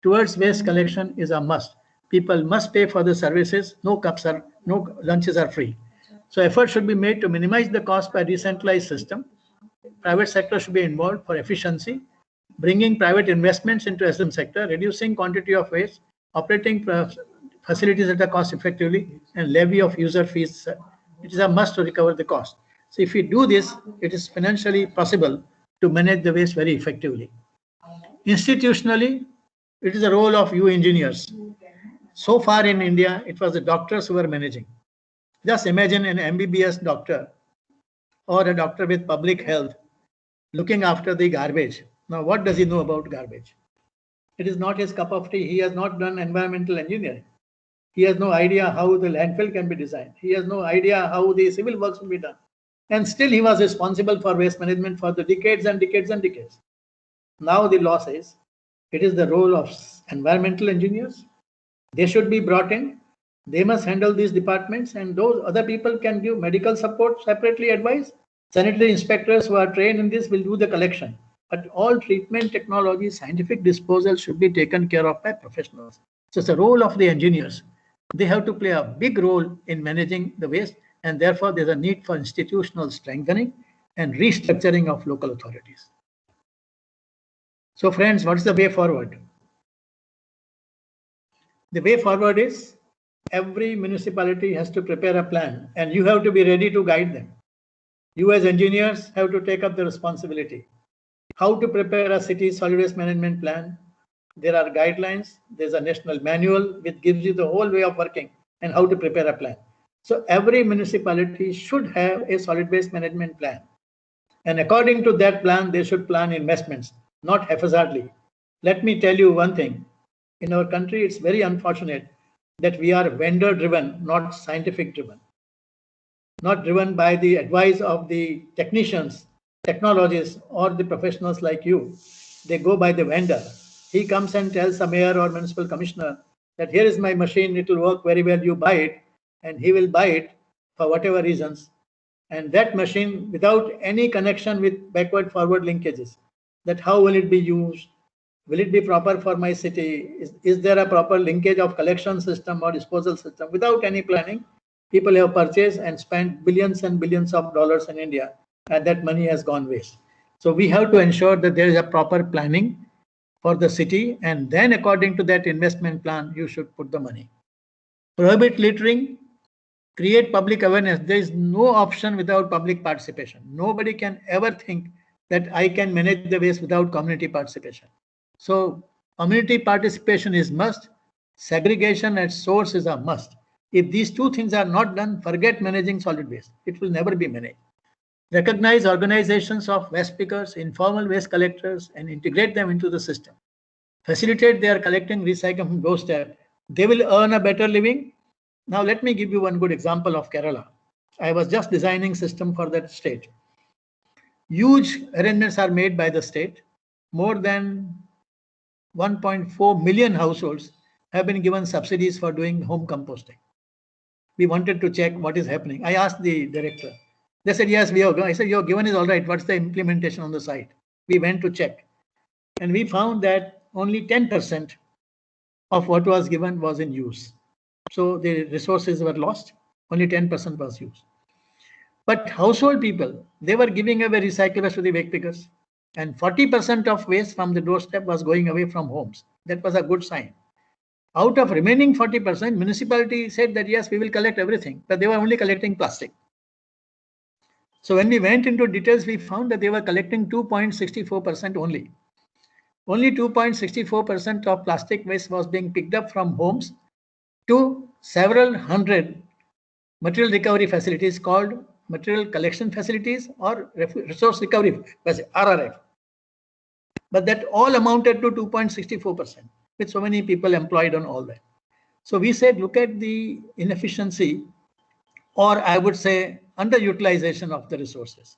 towards waste collection is a must. People must pay for the services. No lunches are free. So effort should be made to minimize the cost by decentralized system. Private sector should be involved for efficiency, bringing private investments into SM sector, reducing quantity of waste, operating facilities that are cost effectively, and levy of user fees. It is a must to recover the cost. So if we do this, it is financially possible to manage the waste very effectively. Institutionally, it is the role of you engineers. So far in India, it was the doctors who were managing. Just imagine an MBBS doctor or a doctor with public health looking after the garbage. Now, what does he know about garbage? It is not his cup of tea. He has not done environmental engineering. He has no idea how the landfill can be designed. He has no idea how the civil works will be done. And still he was responsible for waste management for the decades and decades and decades. Now the law says it is the role of environmental engineers. They should be brought in. They must handle these departments, and those other people can give medical support, separately advise. Sanitary inspectors who are trained in this will do the collection. But all treatment technology, scientific disposal should be taken care of by professionals. So it's the role of the engineers. They have to play a big role in managing the waste, and therefore there's a need for institutional strengthening and restructuring of local authorities. So friends, what's the way forward? The way forward is every municipality has to prepare a plan, and you have to be ready to guide them. You as engineers have to take up the responsibility. How to prepare a city solid waste management plan? There are guidelines. There's a national manual which gives you the whole way of working and how to prepare a plan. So every municipality should have a solid waste management plan. And according to that plan, they should plan investments, not haphazardly. Let me tell you one thing. In our country, it's very unfortunate that we are vendor driven, not scientific driven. Not driven by the advice of the technicians, technologists, or the professionals like you. They go by the vendor. He comes and tells a mayor or municipal commissioner that here is my machine, it will work very well, you buy it, and he will buy it for whatever reasons. And that machine, without any connection with backward forward linkages, that how will it be used? Will it be proper for my city? Is there a proper linkage of collection system or disposal system? Without any planning, people have purchased and spent billions and billions of dollars in India, and that money has gone waste. So we have to ensure that there is a proper planning for the city, and then according to that investment plan, you should put the money. Prohibit littering, create public awareness. There is no option without public participation. Nobody can ever think that I can manage the waste without community participation. So community participation is must. Segregation at source is a must. If these two things are not done, forget managing solid waste. It will never be managed. Recognize organizations of waste pickers, informal waste collectors, and integrate them into the system. Facilitate their collecting recycling from doorstep. They will earn a better living. Now let me give you one good example of Kerala. I was just designing system for that state. Huge arrangements are made by the state. More than 1.4 million households have been given subsidies for doing home composting. We wanted to check what is happening. I asked the director. They said, yes, we have. I said, your given is all right. What's the implementation on the site? We went to check. And we found that only 10% of what was given was in use. So the resources were lost. Only 10% was used. But household people, they were giving away recyclables to the waste pickers. And 40% of waste from the doorstep was going away from homes. That was a good sign. Out of remaining 40%, municipality said that yes, we will collect everything, but they were only collecting plastic. So when we went into details, we found that they were collecting 2.64% only. Only 2.64% of plastic waste was being picked up from homes to several hundred material recovery facilities called material collection facilities or resource recovery, RRF. But that all amounted to 2.64%, with so many people employed on all that. So we said, look at the inefficiency, or I would say underutilization of the resources.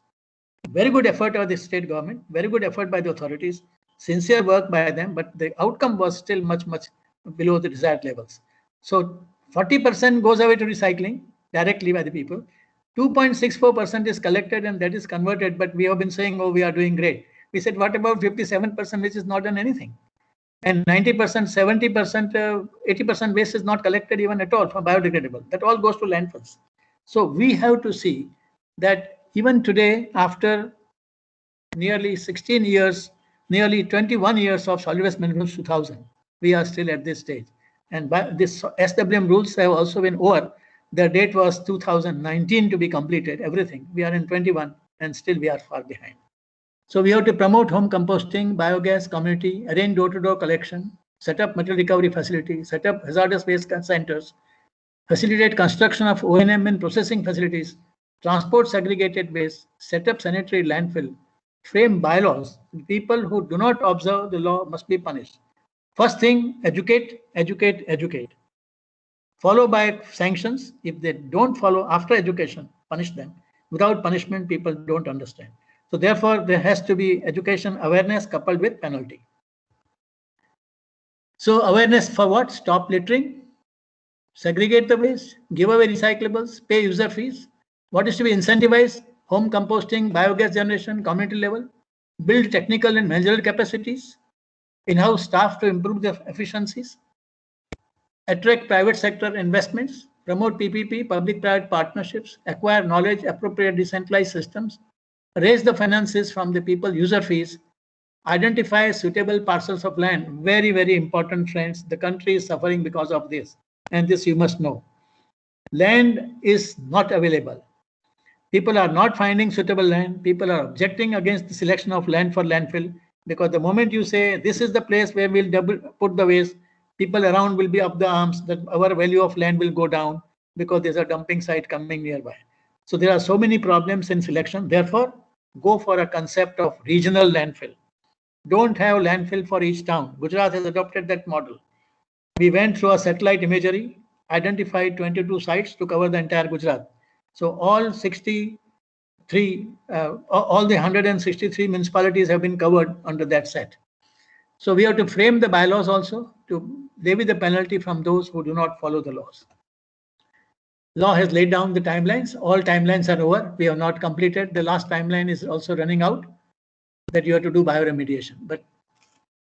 Very good effort by the state government, very good effort by the authorities, sincere work by them, but the outcome was still much, much below the desired levels. So 40% goes away to recycling directly by the people. 2.64% is collected and that is converted, but we have been saying, oh, we are doing great. We said, what about 57%, which is not done anything? And 90%, 70%, 80% waste is not collected even at all for biodegradable. That all goes to landfills. So we have to see that even today, after nearly 16 years, nearly 21 years of solid waste management 2000, we are still at this stage. And by this SWM rules have also been over. The date was 2019 to be completed, everything. We are in 21 and still we are far behind. So we have to promote home composting, biogas, community, arrange door-to-door collection, set up material recovery facilities, set up hazardous waste centers, facilitate construction of O&M and processing facilities, transport segregated waste, set up sanitary landfill, frame bylaws. People who do not observe the law must be punished. First thing, educate, educate, educate. Followed by sanctions. If they don't follow after education, punish them. Without punishment, people don't understand. So therefore, there has to be education awareness coupled with penalty. So awareness for what? Stop littering, segregate the waste, give away recyclables, pay user fees. What is to be incentivized? Home composting, biogas generation, community level, build technical and managerial capacities, in-house staff to improve their efficiencies, attract private sector investments, promote PPP, public-private partnerships, acquire knowledge, appropriate decentralized systems, raise the finances from the people, user fees, identify suitable parcels of land. Very, very important, friends. The country is suffering because of this. And this you must know. Land is not available. People are not finding suitable land. People are objecting against the selection of land for landfill, because the moment you say this is the place where we'll put the waste, people around will be up the arms that our value of land will go down because there's a dumping site coming nearby. So there are so many problems in selection. Therefore, go for a concept of regional landfill. Don't have landfill for each town. Gujarat has adopted that model. We went through a satellite imagery, identified 22 sites to cover the entire Gujarat. So all 63, all the 163 municipalities have been covered under that set. So we have to frame the bylaws also to levy the penalty from those who do not follow the laws. Law has laid down the timelines. All timelines are over. We have not completed. The last timeline is also running out, that you have to do bioremediation. But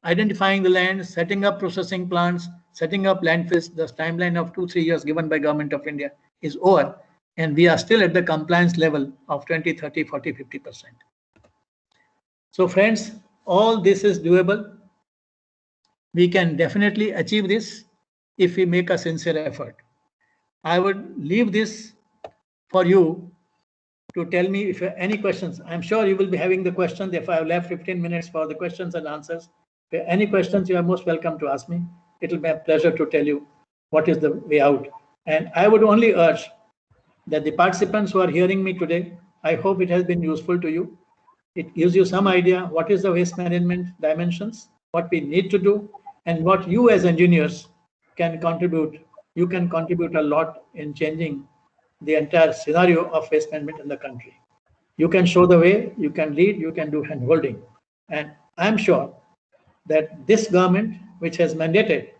identifying the land, setting up processing plants, setting up landfills, the timeline of 2-3 years given by Government of India is over. And we are still at the compliance level of 20, 30, 40, 50%. So friends, all this is doable. We can definitely achieve this if we make a sincere effort. I would leave this for you to tell me if you have any questions. I'm sure you will be having the questions. If I have left 15 minutes for the questions and answers, if you have any questions, you are most welcome to ask me. It will be a pleasure to tell you what is the way out. And I would only urge that the participants who are hearing me today, I hope it has been useful to you. It gives you some idea what is the waste management dimensions, what we need to do, and what you as engineers can contribute. You can contribute a lot in changing the entire scenario of waste management in the country. You can show the way, you can lead, you can do hand-holding. And I'm sure that this government, which has mandated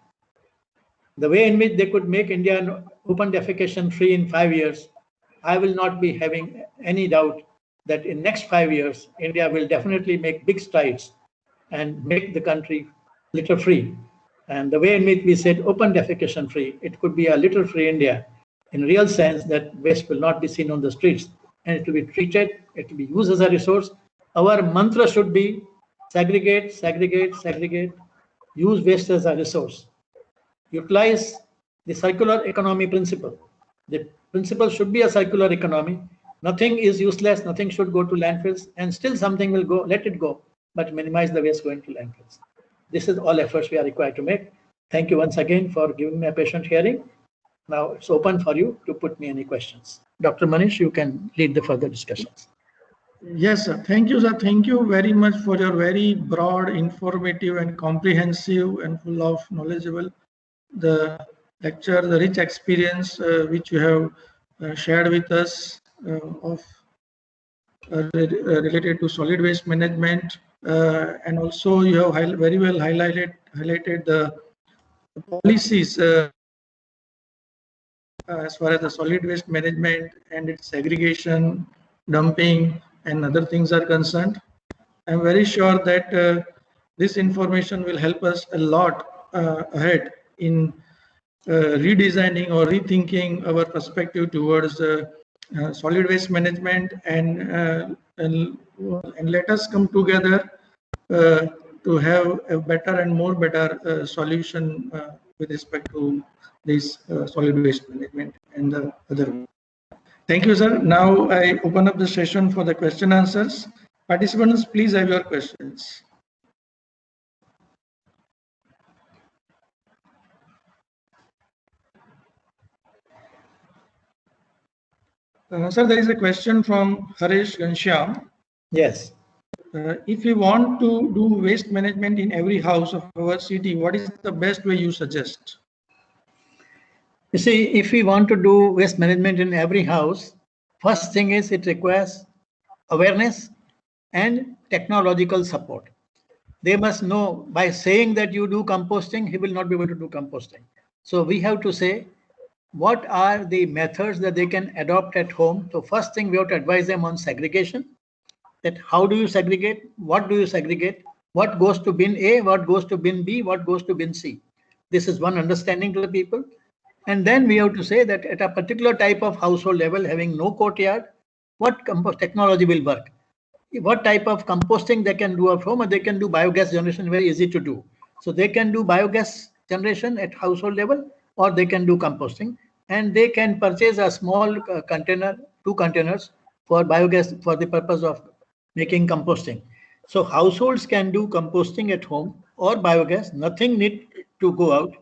the way in which they could make India open defecation free in 5 years, I will not be having any doubt that in next 5 years, India will definitely make big strides and make the country litter free. And the way in which we said open defecation free, it could be a litter free India in real sense, that waste will not be seen on the streets and it will be treated, it will be used as a resource. Our mantra should be segregate, segregate, segregate, use waste as a resource. Utilize the circular economy principle. The principle should be a circular economy. Nothing is useless, nothing should go to landfills, and still something will go, let it go, but minimize the waste going to landfills. This is all efforts we are required to make. Thank you once again for giving me a patient hearing. Now it's open for you to put me any questions. Dr. Manish, you can lead the further discussions. Yes, sir. Thank you, sir. Thank you very much for your very broad, informative, and comprehensive and full of knowledgeable the lecture, the rich experience which you have shared with us of related to solid waste management, and also you have very well highlighted the policies as far as the solid waste management and its segregation, dumping, and other things are concerned. I'm very sure that this information will help us a lot ahead in redesigning or rethinking our perspective towards solid waste management, and let us come together to have a better and more better solution with respect to this solid waste management and the other. Thank you, sir. Now I open up the session for the question answers. Participants, please have your questions. Sir, there is a question from Harish Ghanshyam. Yes. If we want to do waste management in every house of our city, what is the best way you suggest? You see, if we want to do waste management in every house, first thing is it requires awareness and technological support. They must know, by saying that you do composting, he will not be able to do composting. So we have to say, what are the methods that they can adopt at home? So first thing, we have to advise them on segregation. That how do you segregate? What do you segregate? What goes to bin A? What goes to bin B? What goes to bin C? This is one understanding to the people. And then we have to say that at a particular type of household level, having no courtyard, what compost technology will work? What type of composting they can do at home, or they can do biogas generation, very easy to do. So they can do biogas generation at household level, or they can do composting, and they can purchase a small container, 2 containers for biogas for the purpose of making composting. So households can do composting at home or biogas, nothing need to go out.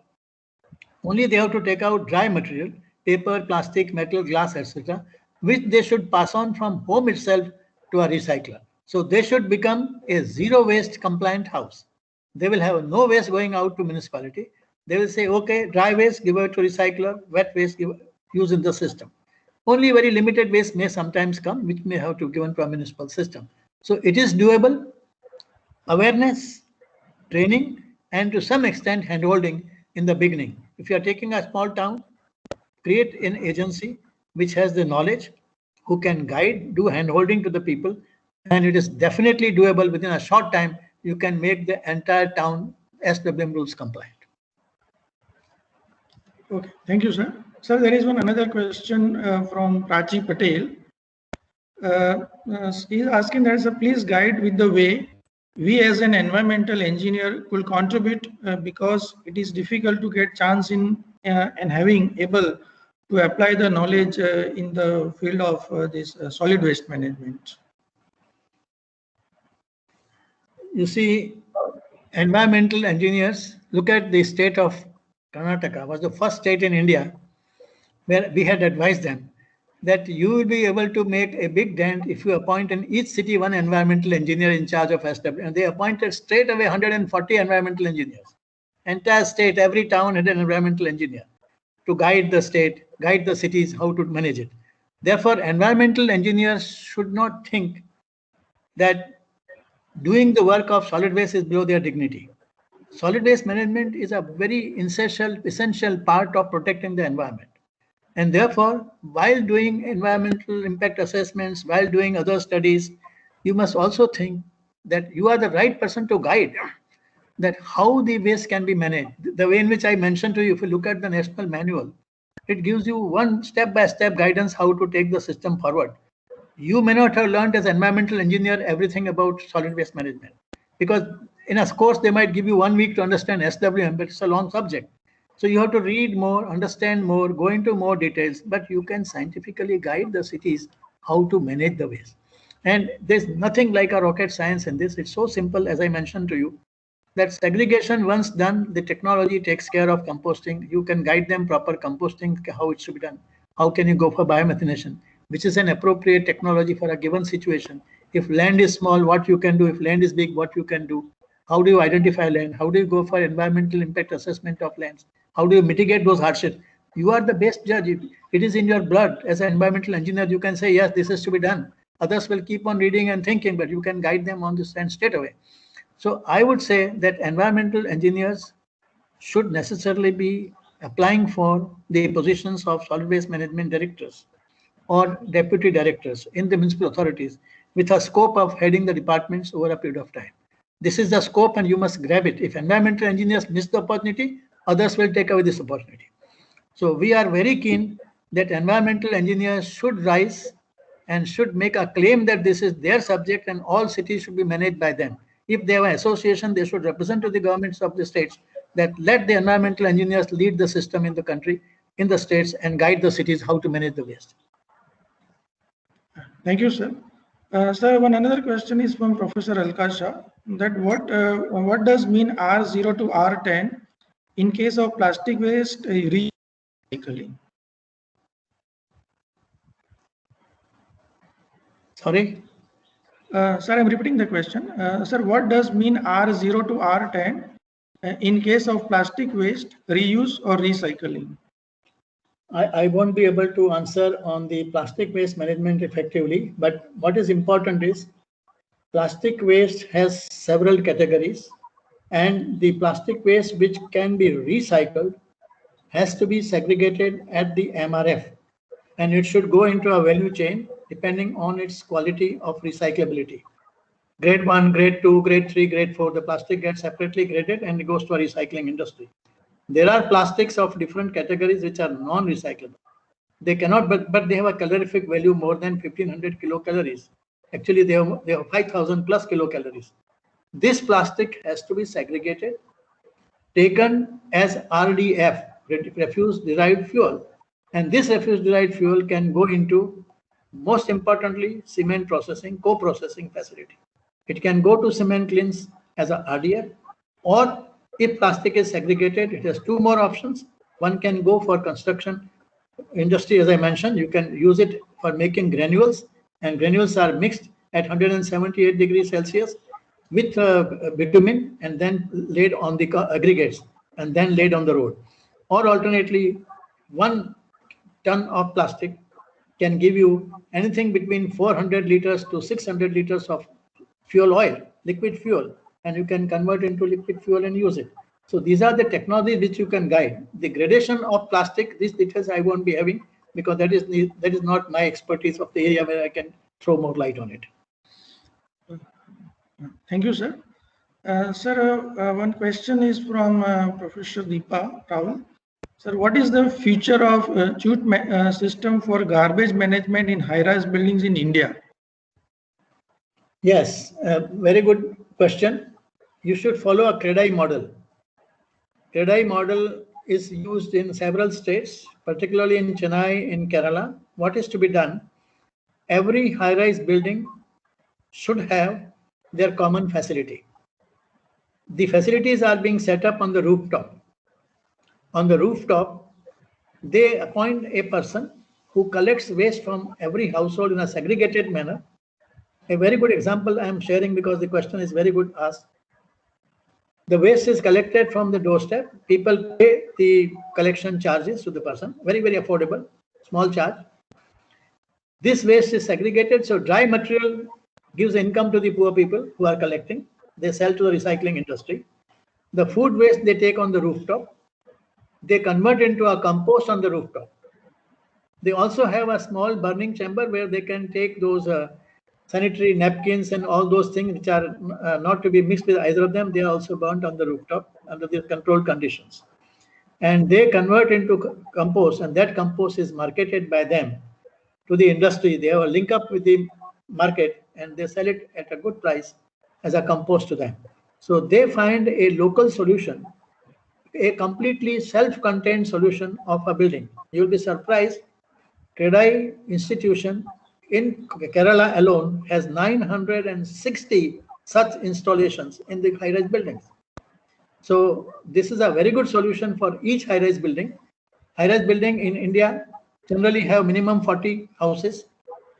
Only they have to take out dry material, paper, plastic, metal, glass, etc., which they should pass on from home itself to a recycler. So they should become a zero waste compliant house. They will have no waste going out to municipality. They will say, okay, dry waste, give it to recycler, wet waste, use in the system. Only very limited waste may sometimes come, which may have to be given to a municipal system. So it is doable. Awareness, training, and to some extent handholding in the beginning. If you are taking a small town, create an agency which has the knowledge, who can guide, do handholding to the people, and it is definitely doable. Within a short time, you can make the entire town SWM rules compliant. Okay, thank you, sir. Sir, there is another question from Prachi Patel. He is asking that, sir, please guide with the way we as an environmental engineer will contribute because it is difficult to get chance in and having able to apply the knowledge in the field of this solid waste management. You see, environmental engineers, look at the state of Karnataka, was the first state in India where we had advised them that you will be able to make a big dent if you appoint in each city one environmental engineer in charge of SW. And they appointed straight away 140 environmental engineers. Entire state, every town had an environmental engineer to guide the state, guide the cities how to manage it. Therefore, environmental engineers should not think that doing the work of solid waste is below their dignity. Solid waste management is a very essential part of protecting the environment. And therefore, while doing environmental impact assessments, while doing other studies, you must also think that you are the right person to guide that how the waste can be managed. The way in which I mentioned to you, if you look at the national manual, it gives you one step-by-step guidance how to take the system forward. You may not have learned as environmental engineer everything about solid waste management, because in a course they might give you 1 week to understand SWM, but it's a long subject. So you have to read more, understand more, go into more details, but you can scientifically guide the cities how to manage the waste. And there's nothing like a rocket science in this. It's so simple, as I mentioned to you, that segregation once done, the technology takes care of composting. You can guide them proper composting, how it should be done. How can you go for biomethanation, which is an appropriate technology for a given situation. If land is small, what you can do. If land is big, what you can do. How do you identify land? How do you go for environmental impact assessment of lands? How do you mitigate those hardships? You are the best judge. It is in your blood. As an environmental engineer, you can say, yes, this is to be done. Others will keep on reading and thinking, but you can guide them on this and straight away. So I would say that environmental engineers should necessarily be applying for the positions of solid waste management directors or deputy directors in the municipal authorities with a scope of heading the departments over a period of time. This is the scope and you must grab it. If environmental engineers miss the opportunity, others will take away this opportunity. So we are very keen that environmental engineers should rise and should make a claim that this is their subject and all cities should be managed by them. If they have an association, they should represent to the governments of the states that let the environmental engineers lead the system in the country, in the states, and guide the cities how to manage the waste. Thank you, sir. Sir, another question is from Professor Alka Shah, that what does mean R0 to R10 in case of plastic waste recycling? Sorry? Sir, I'm repeating the question. Sir, what does mean R0 to R10 in case of plastic waste reuse or recycling? I won't be able to answer on the plastic waste management effectively, but what is important is plastic waste has several categories, and the plastic waste which can be recycled has to be segregated at the MRF, and it should go into a value chain depending on its quality of recyclability. Grade 1, grade 2, grade 3, grade 4, the plastic gets separately graded and it goes to a recycling industry. There are plastics of different categories which are non-recyclable. They cannot, but they have a calorific value more than 1500 kilocalories. Actually, they have 5000 plus kilocalories. This plastic has to be segregated, taken as RDF, refuse derived fuel. And this refuse derived fuel can go into, most importantly, cement processing, co-processing facility. It can go to cement kilns as a RDF, or if plastic is segregated, it has two more options. One can go for construction industry, as I mentioned. You can use it for making granules, and granules are mixed at 178 degrees Celsius with bitumen and then laid on the aggregates and then laid on the road. Or alternately, 1 ton of plastic can give you anything between 400 liters to 600 liters of fuel oil, liquid fuel, and you can convert into liquid fuel and use it. So these are the technologies which you can guide. The gradation of plastic, these details I won't be having because that is not my expertise of the area where I can throw more light on it. Thank you, sir. Sir, one question is from Professor Deepa Rawal. Sir, what is the future of chute system for garbage management in high-rise buildings in India? Yes, very good question. You should follow a CREDAI model. CREDAI model is used in several states, particularly in Chennai, in Kerala. What is to be done? Every high-rise building should have their common facility. The facilities are being set up on the rooftop. On the rooftop, they appoint a person who collects waste from every household in a segregated manner. A very good example I am sharing because the question is very good asked. The waste is collected from the doorstep. People pay the collection charges to the person, very, very affordable, small charge. This waste is segregated, so dry material gives income to the poor people who are collecting. They sell to the recycling industry. The food waste they take on the rooftop, they convert into a compost on the rooftop. They also have a small burning chamber where they can take those sanitary napkins and all those things which are not to be mixed with either of them. They are also burnt on the rooftop under the controlled conditions. And they convert into compost, and that compost is marketed by them to the industry. They have a link up with the market and they sell it at a good price as a compost to them. So they find a local solution, a completely self-contained solution of a building. You'll be surprised. CREDAI institution in Kerala alone has 960 such installations in the high-rise buildings. So this is a very good solution for each high-rise building. High-rise building in India generally have minimum 40 houses.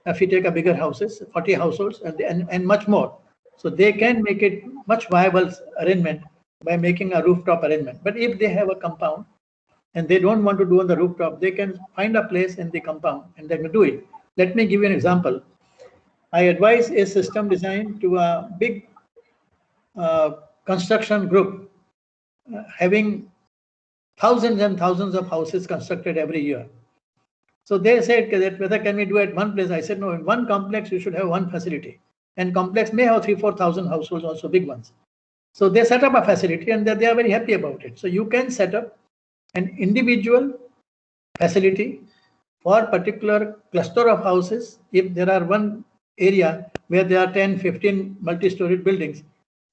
If you take a bigger houses, 40 households and much more. So they can make it much viable arrangement by making a rooftop arrangement. But if they have a compound and they don't want to do on the rooftop, they can find a place in the compound and they can do it. Let me give you an example. I advise a system design to a big construction group having thousands and thousands of houses constructed every year. So they said that whether can we do at one place? I said, no, in one complex, you should have one facility. And complex may have 3,000-4,000 households, also big ones. So they set up a facility and they are very happy about it. So you can set up an individual facility for a particular cluster of houses. If there are one area where there are 10, 15 multi-storied buildings,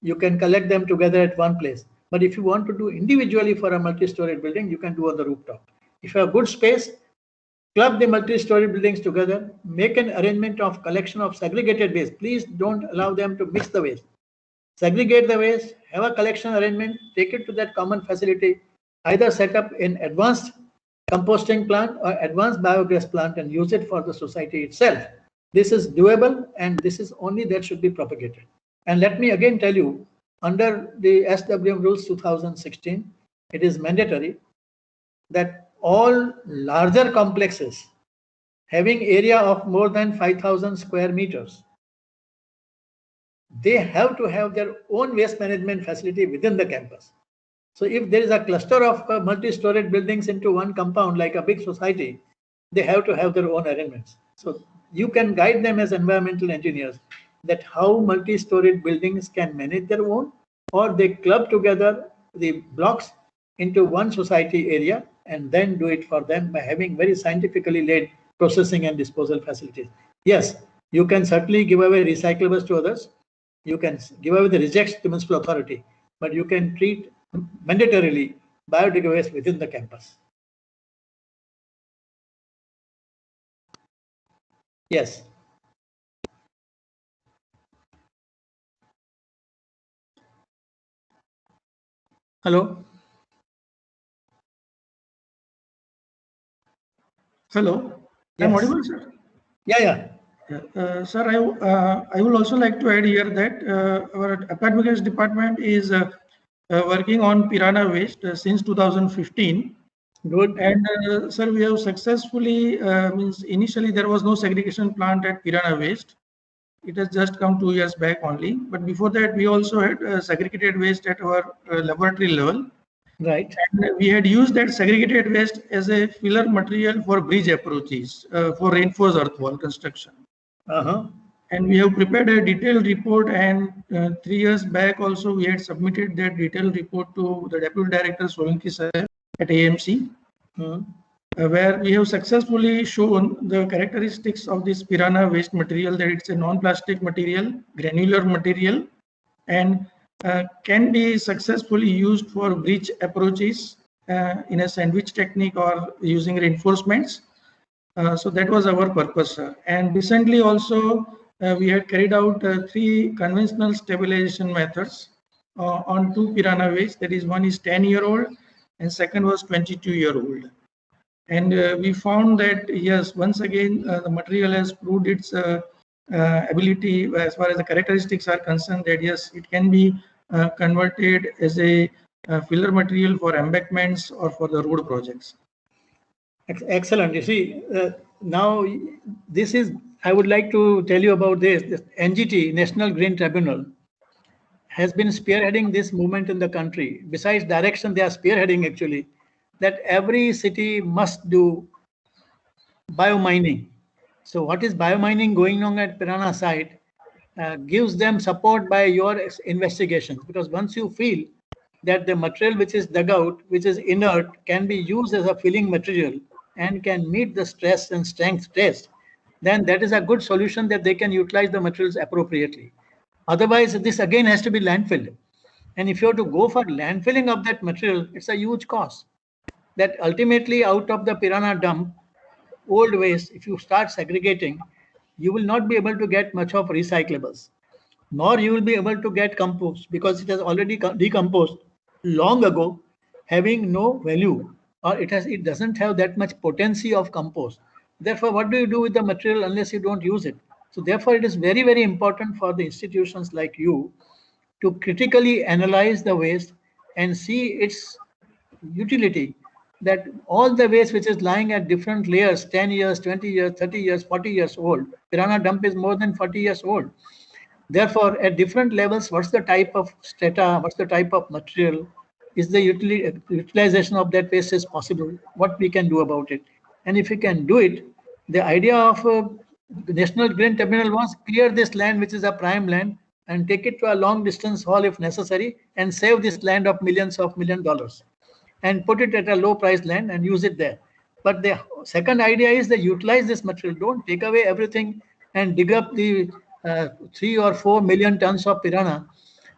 you can collect them together at one place. But if you want to do individually for a multi-storied building, you can do on the rooftop. If you have good space, club the multi-story buildings together, make an arrangement of collection of segregated waste. Please don't allow them to mix the waste. Segregate the waste, have a collection arrangement, take it to that common facility, either set up an advanced composting plant or advanced biogas plant and use it for the society itself. This is doable and this is only that should be propagated. And let me again tell you, under the SWM rules 2016, it is mandatory that all larger complexes having area of more than 5,000 square meters, they have to have their own waste management facility within the campus. So if there is a cluster of multi-storied buildings into one compound like a big society, they have to have their own arrangements. So you can guide them as environmental engineers that how multi-storied buildings can manage their own, or they club together the blocks into one society area and then do it for them by having very scientifically laid processing and disposal facilities. Yes, you can certainly give away recyclables to others. You can give away the rejects to municipal authority, but you can treat mandatorily biodegradable waste within the campus. Yes. Hello. Hello. Yes. I'm audible, sir? Yeah. Sir, I would also like to add here that our applied mechanics department is working on piranha waste since 2015. Good. And sir, we have successfully, means initially there was no segregation plant at piranha waste. It has just come 2 years back only. But before that, we also had segregated waste at our laboratory level. Right. And we had used that segregated waste as a filler material for bridge approaches for reinforced earth wall construction. And we have prepared a detailed report, and 3 years back also we had submitted that detailed report to the Deputy Director Solanki sir at AMC, where we have successfully shown the characteristics of this piranha waste material, that it's a non-plastic material, granular material, and can be successfully used for bridge approaches in a sandwich technique or using reinforcements. So that was our purpose. And recently also we had carried out 3 conventional stabilization methods on 2 piranha waste. That is, one is 10-year-old and second was 22-year-old. And we found that, yes, once again, the material has proved its ability as far as the characteristics are concerned, that yes, it can be converted as a filler material for embankments or for the road projects. Excellent. You see, now this is, I would like to tell you about this. This NGT, National Green Tribunal, has been spearheading this movement in the country. Besides direction, they are spearheading actually, that every city must do biomining. So what is biomining going on at Piranha site gives them support by your investigations, because once you feel that the material which is dug out, which is inert, can be used as a filling material and can meet the stress and strength test, then that is a good solution that they can utilize the materials appropriately. Otherwise, this again has to be landfilled. And if you have to go for landfilling of that material, it's a huge cost. That ultimately out of the Piranha dump, old waste, if you start segregating, you will not be able to get much of recyclables, nor you will be able to get compost, because it has already decomposed long ago, having no value, or it doesn't have that much potency of compost. Therefore, what do you do with the material unless you don't use it? So therefore, it is very, very important for the institutions like you to critically analyze the waste and see its utility, that all the waste which is lying at different layers, 10 years, 20 years, 30 years, 40 years old, Piranha dump is more than 40 years old. Therefore, at different levels, what's the type of strata, what's the type of material, is the utilization of that waste is possible, what we can do about it. And if we can do it, the idea of the National Green Tribunal was clear this land, which is a prime land, and take it to a long distance haul if necessary, and save this land of millions of $1,000,000 and put it at a low price land and use it there. But the second idea is that utilize this material. Don't take away everything and dig up the 3 or 4 million tons of piranha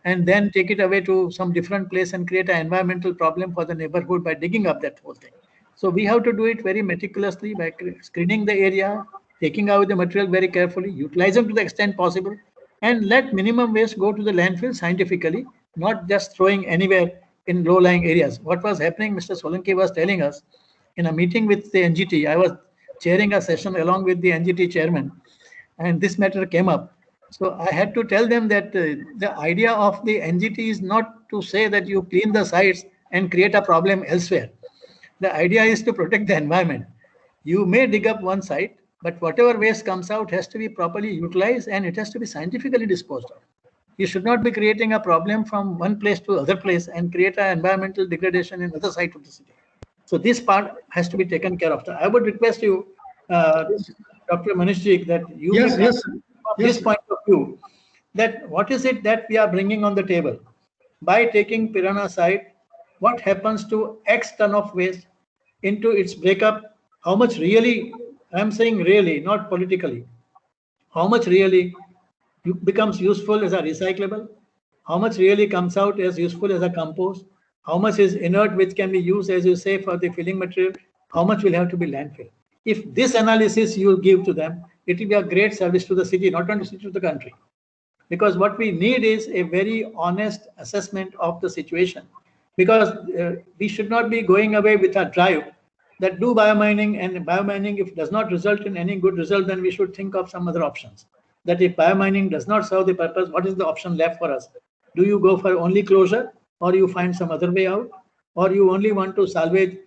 and then take it away to some different place and create an environmental problem for the neighborhood by digging up that whole thing. So we have to do it very meticulously by screening the area, taking out the material very carefully, utilizing to the extent possible, and let minimum waste go to the landfill scientifically, not just throwing anywhere in low-lying areas. What was happening, Mr. Solanki was telling us in a meeting with the NGT. I was chairing a session along with the NGT chairman, and this matter came up. So I had to tell them that the idea of the NGT is not to say that you clean the sites and create a problem elsewhere. The idea is to protect the environment. You may dig up one site, but whatever waste comes out has to be properly utilized and it has to be scientifically disposed of. You should not be creating a problem from one place to other place and create an environmental degradation in other side of the city. So this part has to be taken care of. I would request you, Dr. Manishji, that you from this point of view, that what is it that we are bringing on the table? By taking piranha site, what happens to X ton of waste into its breakup? How much really, I'm saying really, not politically, how much really becomes useful as a recyclable? How much really comes out as useful as a compost? How much is inert which can be used, as you say, for the filling material? How much will have to be landfill? If this analysis you give to them, it will be a great service to the city, not only to the country. Because what we need is a very honest assessment of the situation. Because we should not be going away with a drive that do biomining, and biomining, if does not result in any good result, then we should think of some other options. That if biomining does not serve the purpose, what is the option left for us? Do you go for only closure, or you find some other way out, or you only want to salvage,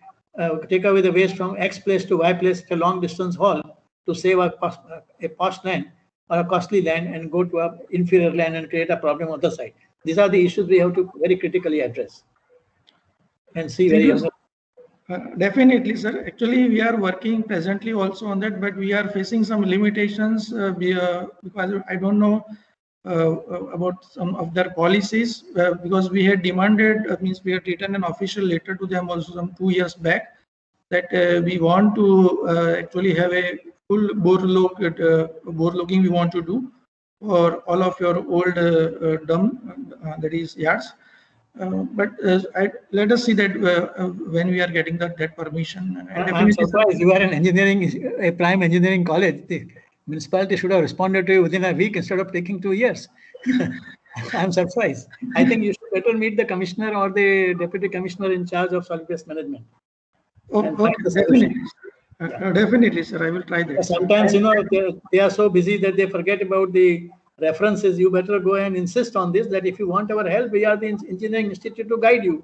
take away the waste from X place to Y place at a long distance haul to save a posh land or a costly land and go to an inferior land and create a problem on the side. These are the issues we have to very critically address and see very well. Definitely, sir. Actually, we are working presently also on that, but we are facing some limitations because I don't know about some of their policies, because we had demanded, means we had written an official letter to them also some 2 years back, that we want to actually have a full bore logging we want to do for all of your old dump, that is yards. But let us see that when we are getting that permission. I'm surprised you are an engineering, a prime engineering college. The municipality should have responded to you within a week instead of taking 2 years. I'm surprised. I think you should better meet the commissioner or the deputy commissioner in charge of solid waste management. Oh, okay, definitely. Definitely, sir. I will try that. Sometimes, you know, they are so busy that they forget about the references. You better go and insist on this, that if you want our help, we are the engineering institute to guide you.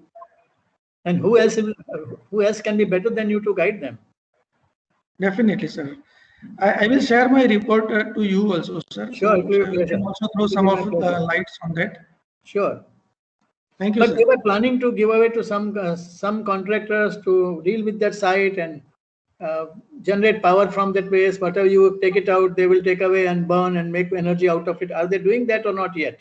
And who else can be better than you to guide them? Definitely, sir. I will share my report to you also, sir. Sure. So you can also throw some of the lights on that. Sure. Thank you, but sir. They were planning to give away to some contractors to deal with that site and generate power from that waste. Whatever you take it out, they will take away and burn and make energy out of it. Are they doing that or not yet?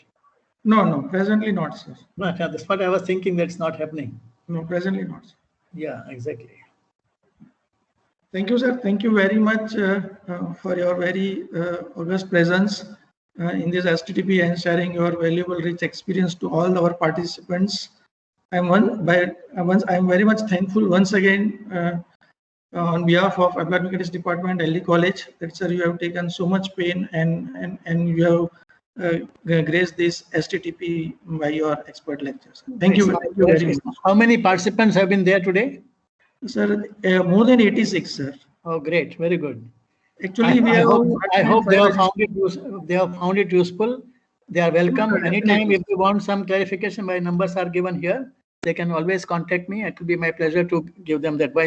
No, presently not, sir. No, that's what I was thinking. That's not happening. No, presently not, sir. Yeah, exactly. Thank you, sir. Thank you very much for your very august presence in this STTP and sharing your valuable, rich experience to all our participants. I'm very much thankful once again on behalf of Applied Mechanics Department, Delhi College, that sir, you have taken so much pain and you have graced this STTP by your expert lectures. Thank you very much. How many participants have been there today? Sir, more than 86, sir. Oh, great. Very good. Actually, I hope they have found it useful. They are welcome. Anytime if they want some clarification, my numbers are given here. They can always contact me. It will be my pleasure to give them that.